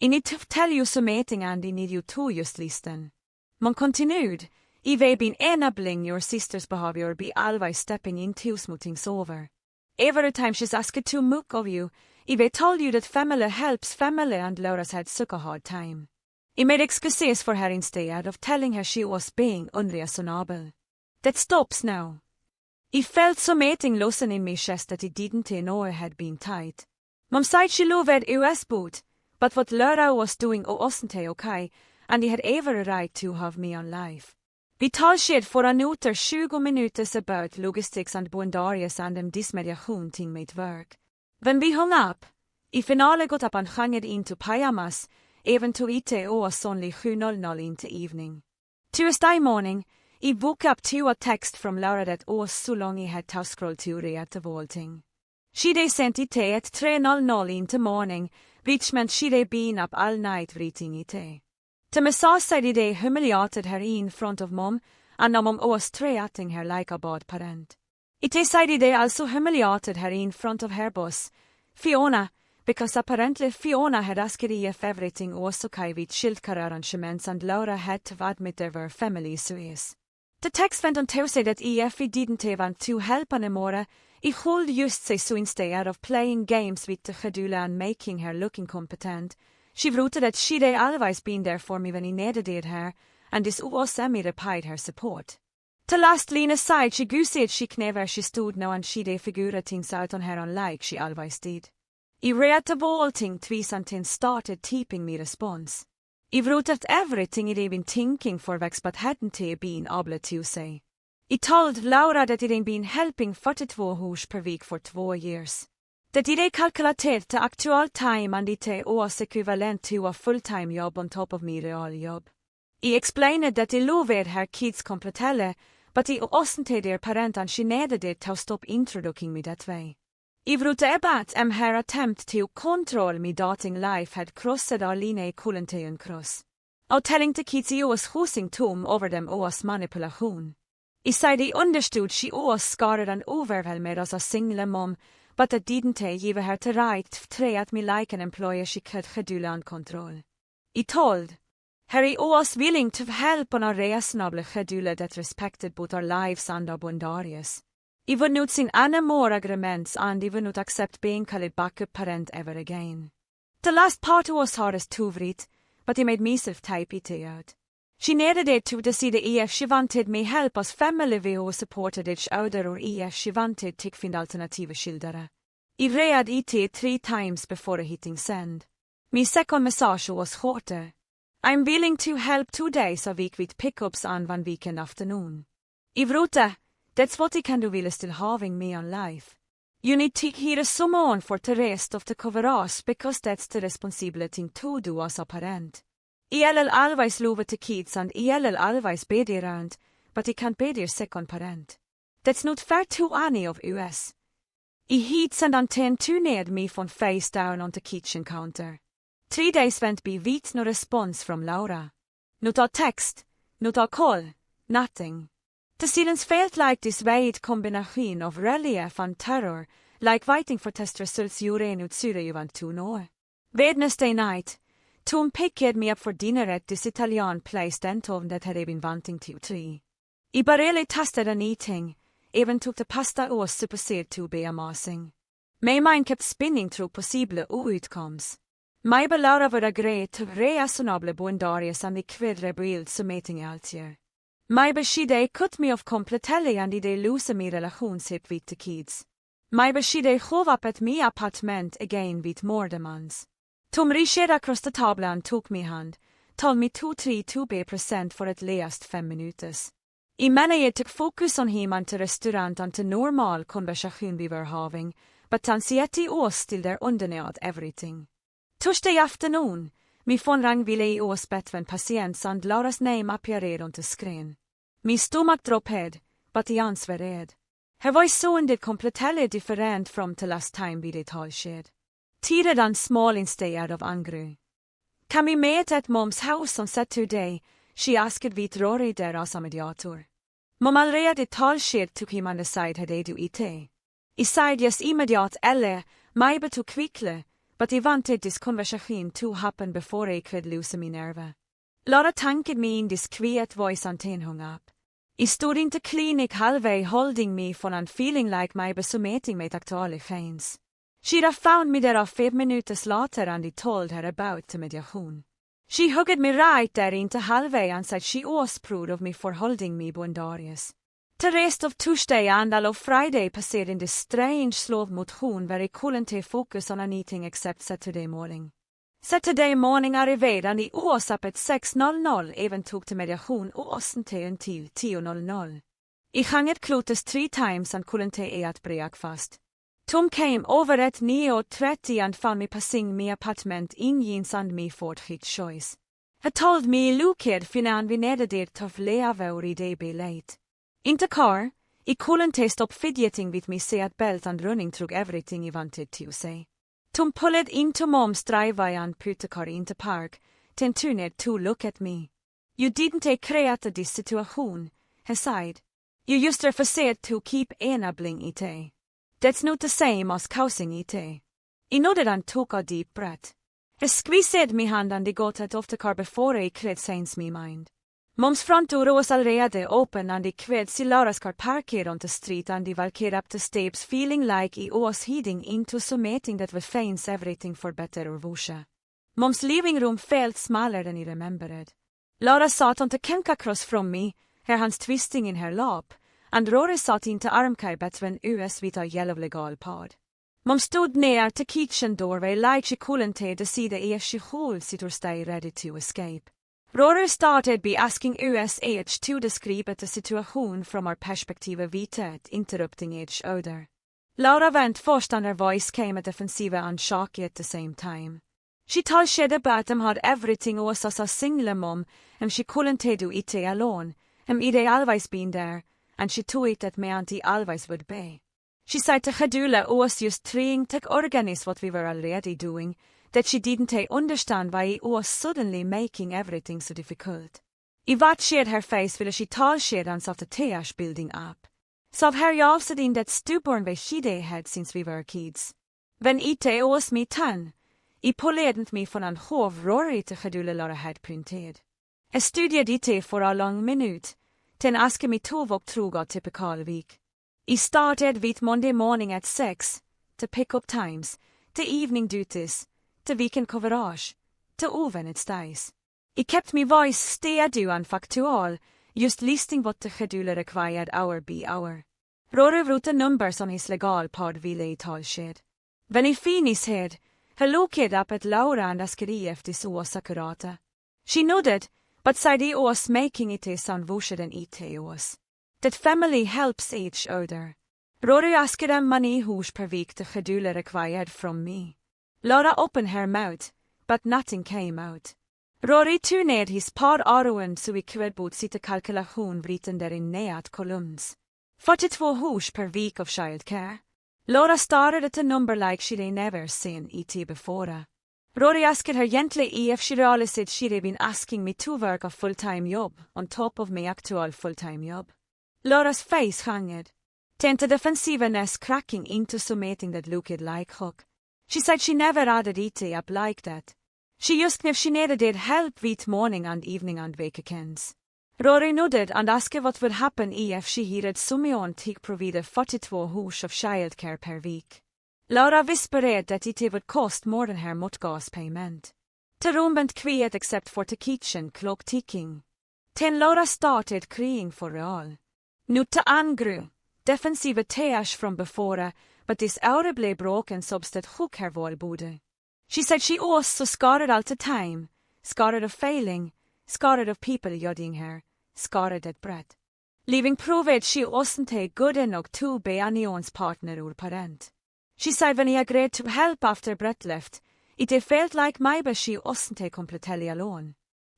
I need to tell you something and I need you to just listen. Mom continued, I've been enabling your sister's behavior by always stepping in to smooth things over. Every time she's asked too much of you, I've told you that family helps family and Laura's had such a hard time. I made excuses for her instead of telling her she was being unreasonable. That stops now. I felt something loosen in my chest that I didn't know I had been tight. Mom said she loved US boot, but what Laura was doing wasn't okay, and I had every right to have me on life. Vi talade för another 20 minuter about logistics and boundaries and dismediation ting mitt work. When we hung up, I finale got up and hanged into pyjamas, even to ite was only 7:00 into evening. Tuesday morning, I woke up to a text from Laura that was so long I had to scroll to read the whole thing. She'd sent it at 3:00 into morning, which meant she'd been up all night reading it. Till mig sa sig det humiliated her in front of mom, and om oss treating her like a bad parent. It say det also humiliated her in front of her boss, Fiona, because apparently Fiona had asked if everything was okay with childcare arrangements and Laura had to admit there were family issues. The text went on to say that if he didn't want to help anymore, he should just say so instead of playing games with the gedula and making her look incompetent. She wrote that she'd always been there for me when he needed her, and this was me repaid her support. To last Lena side, she said she never she stood now and she'd figure things out on her own like she always did. I read the whole thing twice and then started typing me response. I wrote that everything I'd been thinking for weeks but hadn't been able to say. I told Laura that I'd been helping 42 hours per week for 2 years. That I'd calculated the actual time and it was equivalent to a full-time job on top of my real job. I explained that I loved her kids completely, but I wasn't their parent and she needed it to stop introducing me that way. I wrote about her attempt to control my dating life had crossed our line couldn't cross. Och telling the kids I was hosing tom over dem was manipulation. I said I understood she was scarred and overwhelmed as a single mom, but that didn't give her the right to treat me like an employee she could gedula and control. I told her I was willing to help on a reasonable gedula that respected both our lives and our boundaries. I would not sign any more agreements and I would not accept being called backup parent ever again. The last part was hardest to read, but I made myself type it out. She needed it to see if she wanted me help as family who supported each other or if she wanted to find alternative skildare. I read it 3 times before hitting send. My second message was shorter. I'm willing to help 2 days a week with pickups and 1 weekend afternoon. I wrote that's what I can do while still having me on life. You need to hear someone for the rest of the coverage because that's the responsibility to do as a parent. I'll always love the kids and I'll always be there around, but I can't be their second parent. That's not fair to any of us. I hit and antenne to need me from face down on the kitchen counter. 3 days went by with no response from Laura. Not a text, not a call, nothing. The silence felt like this weird combination of relief and terror, like waiting for test results you want to know. Wednesday night, Tom picked me up for dinner at this Italian place Denton that had been wanting to try. I barely tasted anything, even took the pasta was supposed to be amazing. My mind kept spinning through possible outcomes. Maybe Laura would agree to reasonable boundaries and the quid rebuild submitting out here. Maybe she'd cut me off completely and I'd lose my relationship with the kids. Maybe she'd shove up at my apartment again with more demands. Tom reached across the table and took me hand, told me to be present for at least 5 minutes. I managed to focus on him and the restaurant and the normal conversation we were having, but anxiety was still there underneath everything. Thursday afternoon, my phone rang while I was between patients and Laura's name appeared on the screen. My stomach dropped, but the answered. Her voice sounded completely different from the last time we did talked. Tired and small instead of angry. Can we meet at Mom's house on Saturday? She asked with Rory there as a mediator. Mom already talked took him on the side had I do it. I said yes immediate eller, maybe too quickly, but I wanted this conversation to happen before I could lose my nerve. Laura thanked me in this quiet voice and then hung up. I stood in the clinic halfway holding me for and feeling like maybe submitting my actually chains. She'd have found me there 5 minutes later and I told her about the mediation. She hugged me right there into halfway and said she was proud of me for holding me boundaries. The rest of Tuesday and all of Friday passed in this strange slow motion where I couldn't focus on anything except Saturday morning. Saturday morning arrived and I was up at 6:00, even took the mediation wasn't until 10:00. I hung at Clotus 3 times and couldn't eat breakfast. Tom came over at 9:30 and found me passing my apartment in jeans and me for his choice. He told me looked finan vi needed it to leva or I'd be late. In the car, I couldn't stop fidgeting with me seat belt and running through everything I wanted to say. Tom pulled into Mom's driveway and put the car in the park, ten tuned to look at me. You didn't create this situation, he said. You just refused to keep enabling it. That's not the same as causing it. I nodded and took a deep breath. I squeezed my hand and I got it off the car before I could sense me mind. Mom's front door was already open and I could see Laura's car parked on the street and I walked up the steps feeling like I was heading into something that would change everything for better or worse. Mom's living room felt smaller than I remembered. Laura sat on the couch across from me, her hands twisting in her lap, and Rory sat in the armchair between us with a yellow legal pod. Mom stood near the kitchen doorway like she couldn't see the if she holds sit or stay ready to escape. Rory started by asking us each to describe the situation from our perspective without interrupting each other. Laura went first and her voice came defensive and shocky at the same time. She told about had everything was as a single mom and she couldn't do it alone, and I'd always been there, and she told that me auntie always would be. She said the gedule was just trying to organize what we were already doing, that she didn't understand why it was suddenly making everything so difficult. I watched her face while she told and saw the tears building up. So her also in that stubborn way she had since we were kids. When it was me 10, I polledde me från en hov rörigt gedule Laura had printed. Jag studerade it for a long minute, ten aske me tovok troga typical week. I started with Monday morning at 6, to pick up times, to evening duties, to weekend coverage, to overnight days. I kept my voice steady and factual, just listing what the schedule required hour by hour. Rory wrote the numbers on his legal pod ville I talshed. When I finished had, he looked up at Laura and asked if this was accurate. She nodded, but said it was making it sound worse than it was. That family helps each other. Rory asked them money who's per week the schedule required from me. Laura opened her mouth, but nothing came out. Rory tuned his par arven så vi could both sitta kalkulation written där in neat columns. 42 hus per week of childcare. Laura started at a number like she'd never seen it before. Rory asked her gently if she realized she'd been asking me to work a full-time job on top of my actual full-time job. Laura's face hung. Tente defensiveness cracking into something that looked like hook. She said she never added it up like that. She asked if she needed help with morning and evening and weekends. Rory nodded and asked what would happen if she hired someone to provide 42 hours of childcare per week. Laura whispered that it would cost more than her motgas payment. The room went quiet except for the kitchen clock ticking. Then Laura started crying for real. Not to angry, defensive tears from before, but this audibly broken sobs that hook her vålbode. She said she was so scarred all the time, scarred of failing, scarred of people judging her, scarred at breath. Leaving proved she wasn't good enough to be anyone's partner or parent. She said when he agreed to help after Brett left, it felt like maybe she wasn't completely alone.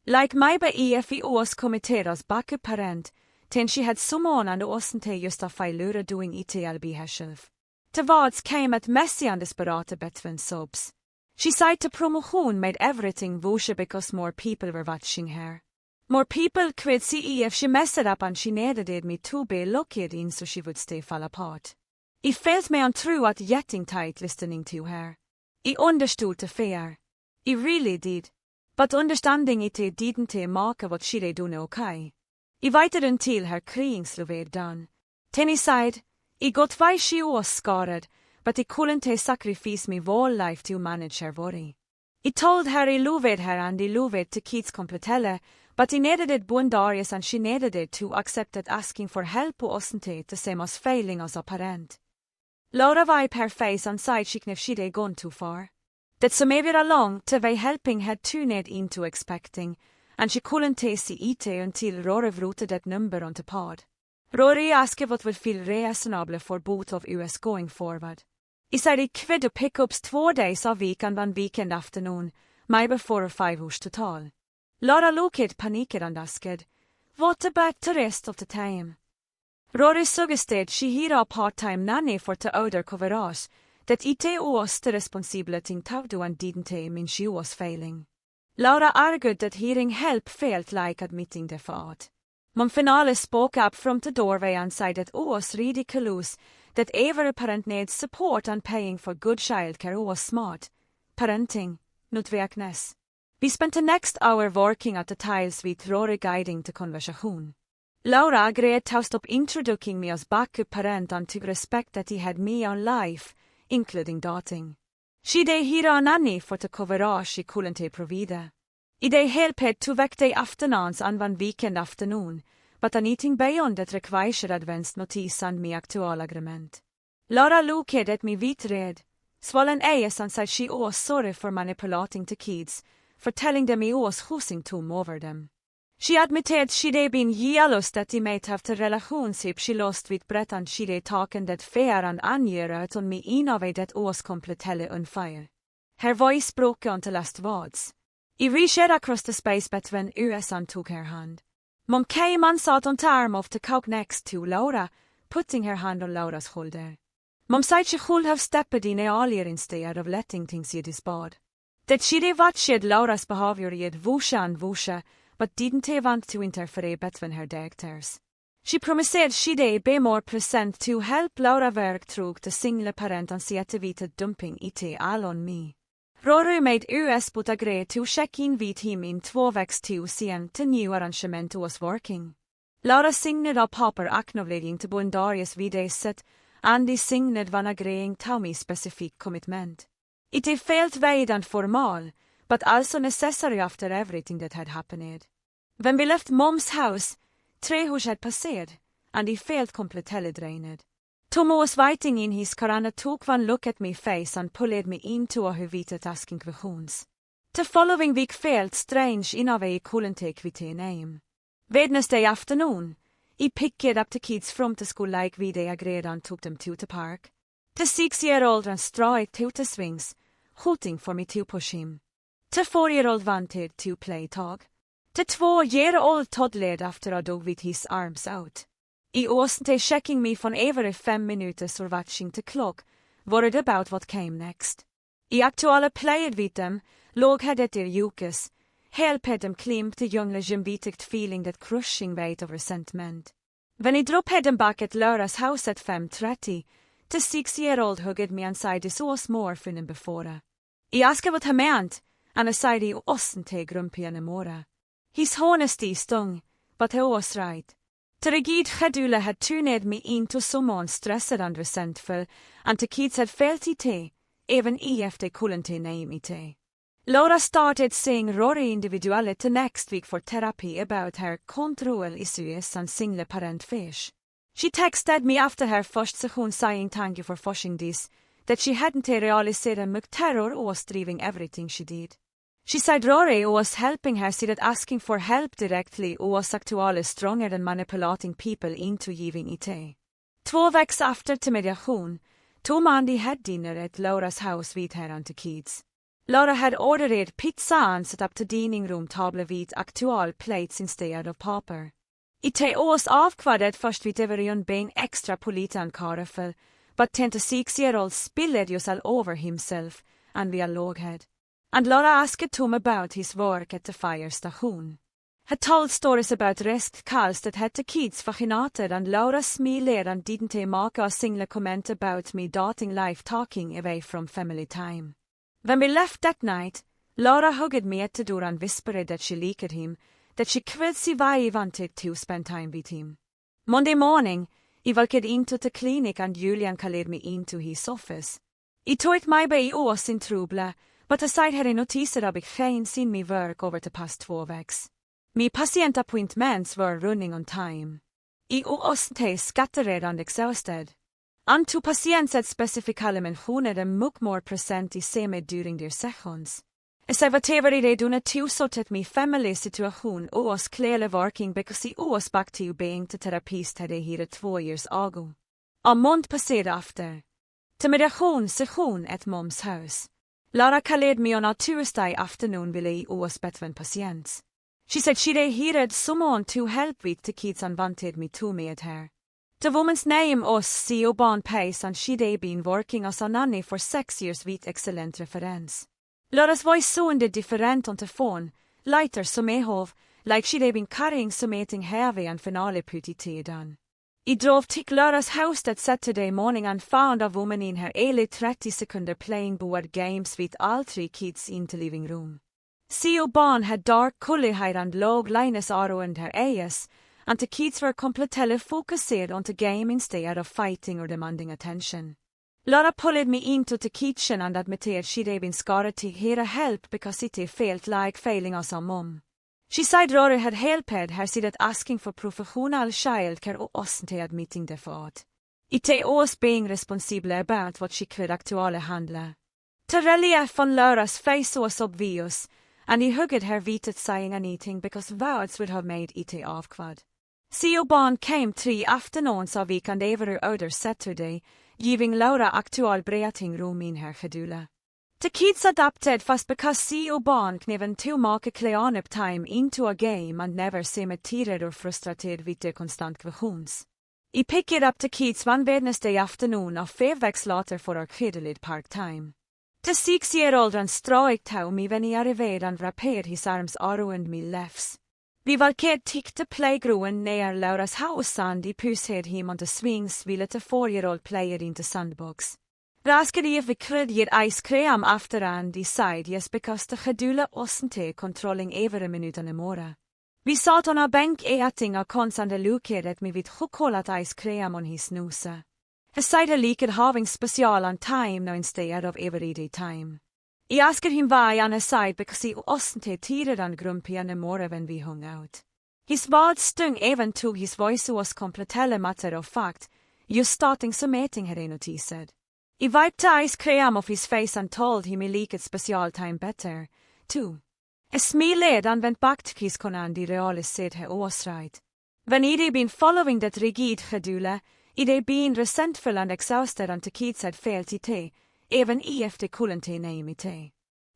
Like maybe if he was committed as backup parent, then she had someone and wasn't just a failure doing it all by herself. The words came at messy and desperate between sobs. She said the promotion made everything worse because more people were watching her. More people could see if she messed it up and she needed me to be locked in so she would stay fall apart. It felt me untrue at getting tight listening to her. I understood the fear. I really did. But understanding it didn't make what she'd done okay. I waited until her crying slowed down. Then I said, I got why she was scarred, but I couldn't sacrifice my whole life to manage her worry. I told her I loved her and I loved the kids completely, but I needed it bondarius and she needed it to accept that asking for help wasn't the same as failing as a parent. Laura wiped her face and said she knew she'd gone too far. That so maybe along to way helping had tuned into expecting, and she couldn't see it until Rory wrote that number on the pod. Rory asked what would feel reasonable for both of us going forward. I said I could pick up 2 days a week and 1 weekend afternoon, maybe 4 or 5 hours total. Laura looked panicked and asked, what about the rest of the time? Rory suggested she hired a part-time nanny for the older coverage, that it was the responsible thing to do and didn't mean she was failing. Laura argued that hearing help felt like admitting the fault. Mom finale spoke up from the doorway and said that it was ridiculous that every parent needs support and paying for good childcare was smart. Parenting, notwendigtvis. We spent the next hour working at the tiles with Rory guiding the conversation. Laura agreed to stop introducing me as backup parent and to respect that he had me on life, including dating. She did hire a nanny for the coverage she couldn't provide. I det helped to weekday afternoons and one weekend afternoon, but anything beyond that requires advance notice and me actual agreement. Laura looked at me vitred, swollen eyes and said she was sorry for manipulating the kids, for telling them I was hosing tom over them. She admitted she'd been jealous that I might have the relationship she lost with Brett and she'd taken that fair and anger out on me in a way that was completely unfair. Her voice broke on the last words. I reached across the space between us and took her hand. Mom came and sat on the arm of the couch next to Laura, putting her hand on Laura's shoulder. Mom said she should have stepped in earlier instead of letting things get dispad. That she'd watched Laura's behavior yet vusha and vusha, but didn't want to interfere between her daughters. She promised she'd be more present to help Laura work through the single parent and see at the dumping it all on me. Rory made us but agree to check in with him in 2 weeks to see and the new arrangement was working. Laura signed a paper acknowledging the bondarius vid set, and he signed one agreeing to me specific commitment. It felt vague and formal, but also necessary after everything that had happened. When we left Mom's house, 3 hours had passed, and he felt completely drained. Tom was waiting in his car and took one look at my face and pulled me into a huvitet asking questions. The following week felt strange in a way I couldn't take with a name. Wednesday afternoon, I picked up the kids from the school like we they agreed and took them to the park. The 6-year-old ran straight to the swings, hooting for me to push him. The 4-year-old wanted to play tag. The 2-year-old toddlered after a dog with his arms out. I wasn't checking me from every 5 minutes or watching the clock, worried about what came next. I actually played with them, låg hade their jukes, helped them climb the young legitimate feeling that crushing weight of resentment. When I dropped them back at Laura's house at 5:30, the 6-year-old hugged me and said this was more fun than before. I asked what he meant, and I said I wasn't grumpy anymore. His honesty stung, but he was right. The rigid schedule had turned me into someone stressed and resentful, and the kids had felt it, even if they couldn't name it. Laura started seeing Rory individually the next week for therapy about her control issues and single parent fish. She texted me after her first session saying thank you for pushing this, that she hadn't realized much terror was driving everything she did. She said Rory was helping her see that asking for help directly was actually stronger than manipulating people into giving it. 2 weeks after the mediation, Tom and I had dinner at Laura's house with her and the kids. Laura had ordered pizza and set up the dining room table with actual plates instead of paper. It was avkvadet först vid everyone being extra polite and careful, but then the 6-year-old spilled just all over himself, and we all låg. And Laura asked Tom about his work at the fire station. He told stories about rest calls that had the kids fascinated, and Laura smiled and didn't make a single comment about me dating life talking away from family time. When we left that night, Laura hugged me at the door and whispered that she liked him, that she could see why I wanted to spend time with him. Monday morning, I walked into the clinic and Julian called me into his office. I thought maybe I was in trouble, but aside had I noticed that I'd geen seen me work over the past 2 weeks. My patient appointments were running on time. I wasn't scattered and exhausted. And 2 patients had specifically mentioned them much more present I same during their sessions. As I whatever I done to sort at my family situation was clearly working because I was back to being the therapist had I here 2 years ago. A month passerade after. The mediation session at Mom's house. Laura called me on a Tuesday afternoon while I was between patients. She said she'd hired someone to help with the kids and wanted me to meet her. The woman's name was CEO Bon Pace and she'd been working as a nanny for 6 years with excellent reference. Laura's voice sounded different on the phone, lighter som ehov, like she'd been carrying something heavy and finale put it on. I drove to Laura's house that Saturday morning and found a woman in her early 30-second playing board games with all 3 kids in the living room. Sio barn had dark color hair and låg lines around her eyes, and the kids were completely focused on the game instead of fighting or demanding attention. Laura pulled me into the kitchen and admitted she'd been scared to hear help because it felt like failing as a mom. She said Rory had helped her sedan asking for professional childcare och oss till admitting det fått. It was being responsible about what she could actually handle. The relief on Laura's face was obvious, and he hugged her without saying anything because words would have made it awkward. Sio barn came 3 afternoons a week and every other Saturday, giving Laura actual breathing room in her schedule. The kids adapted fast because Sio barn kneven to make clean up time into a game and never seemed tired or frustrated with the constant questions. I picked up the kids one Wednesday afternoon of 5 weeks later for our cuddled park time. The 6-year-old ran straight to me when he arrived and wrapped his arms around me legs. Vi valkade till the playground near Laura's house and I pushed him on the swings while the 4-year-old played in the sandbox. Raskade if we could get ice cream after and I said yes because the schedule wasn't controlling every minute anymore. Vi sat on a bänk eating och konstant looked at me with chocolate ice cream on his nose. I said I liked having special on time now instead of everyday time. I asked him why and I said because he wasn't tired and grumpy anymore when we hung out. His words stung even though his voice was completely matter of fact, just starting some eating he said. I wiped the ice cream off his face and told him he liked special time better, too. I smiled and went back to his command I realized he was right. When he'd been following that rigid schedule, he'd been resentful and exhausted and the kids had failed it, even if they couldn't name it.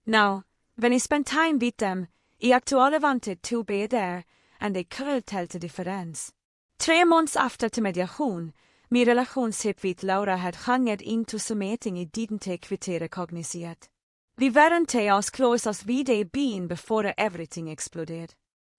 Now, when I spent time with them, I actually wanted to be there, and they could tell the difference. 3 months after the mediation, my relationship with Laura had hanged into something I didn't quite recognize yet. We weren't as close as we'd been before everything exploded.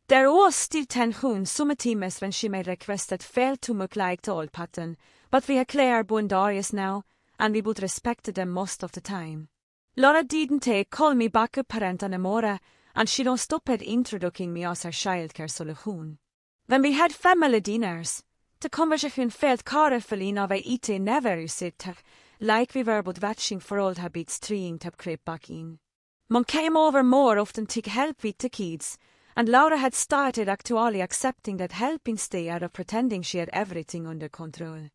There was still tension sometimes when she made requests that felt too much like the old pattern, but we had clear boundaries now, and we would respect them most of the time. Laura didn't call me backup parent anymore, and she don't stop introducing me as her childcare solution. When we had family dinners, the conversation felt carefully in a way it never used to, like we were but watching for old habits trying to creep back in. Mom came over more often to help with the kids, and Laura had started actually accepting that help instead of pretending she had everything under control.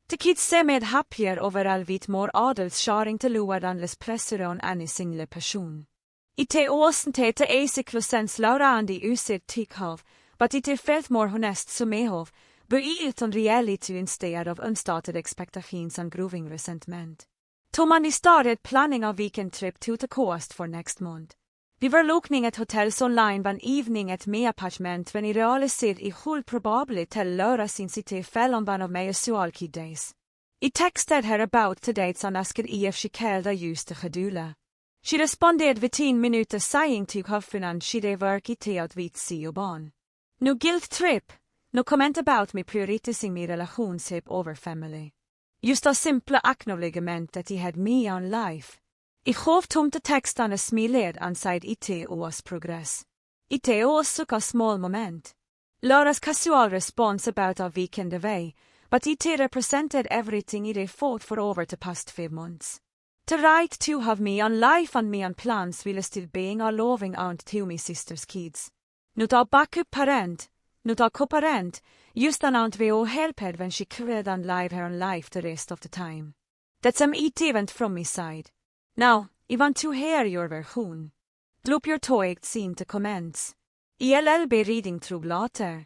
The kids seemed happier overall with more adults sharing the load and less pressure on any single person. It wasn't the easy sense Laura and I used to have, but it felt more honest som have, built on reality instead of unstarted expectations and growing resentment. Tom and I started planning a weekend trip to the coast for next month. We were looking at hotels online one evening at my apartment when I realized I would probably tell Laura since it fell on one of my usual kid days. I texted her about the dates and asked if she cared I used the schedule. She responded within minutes saying to husband and she'd work it out with Sio barn. No guilt trip, no comment about me prioritizing my relationship over family. Just a simple acknowledgement that he had me on life. I gav Tom the text and smiled and said it was progress. It was a small moment. Laura's casual response about a weekend away, but it represented everything I fought for over the past 5 months. The right to have me on life and me on plans while still being a loving aunt to my sister's kids. Not a backup parent, not a co-parent, just an aunt we all helped when she could and live her own life the rest of the time. That's it event from my side. Now, I want to hear your version. Drop your toegt in the comments. ILLB reading through later.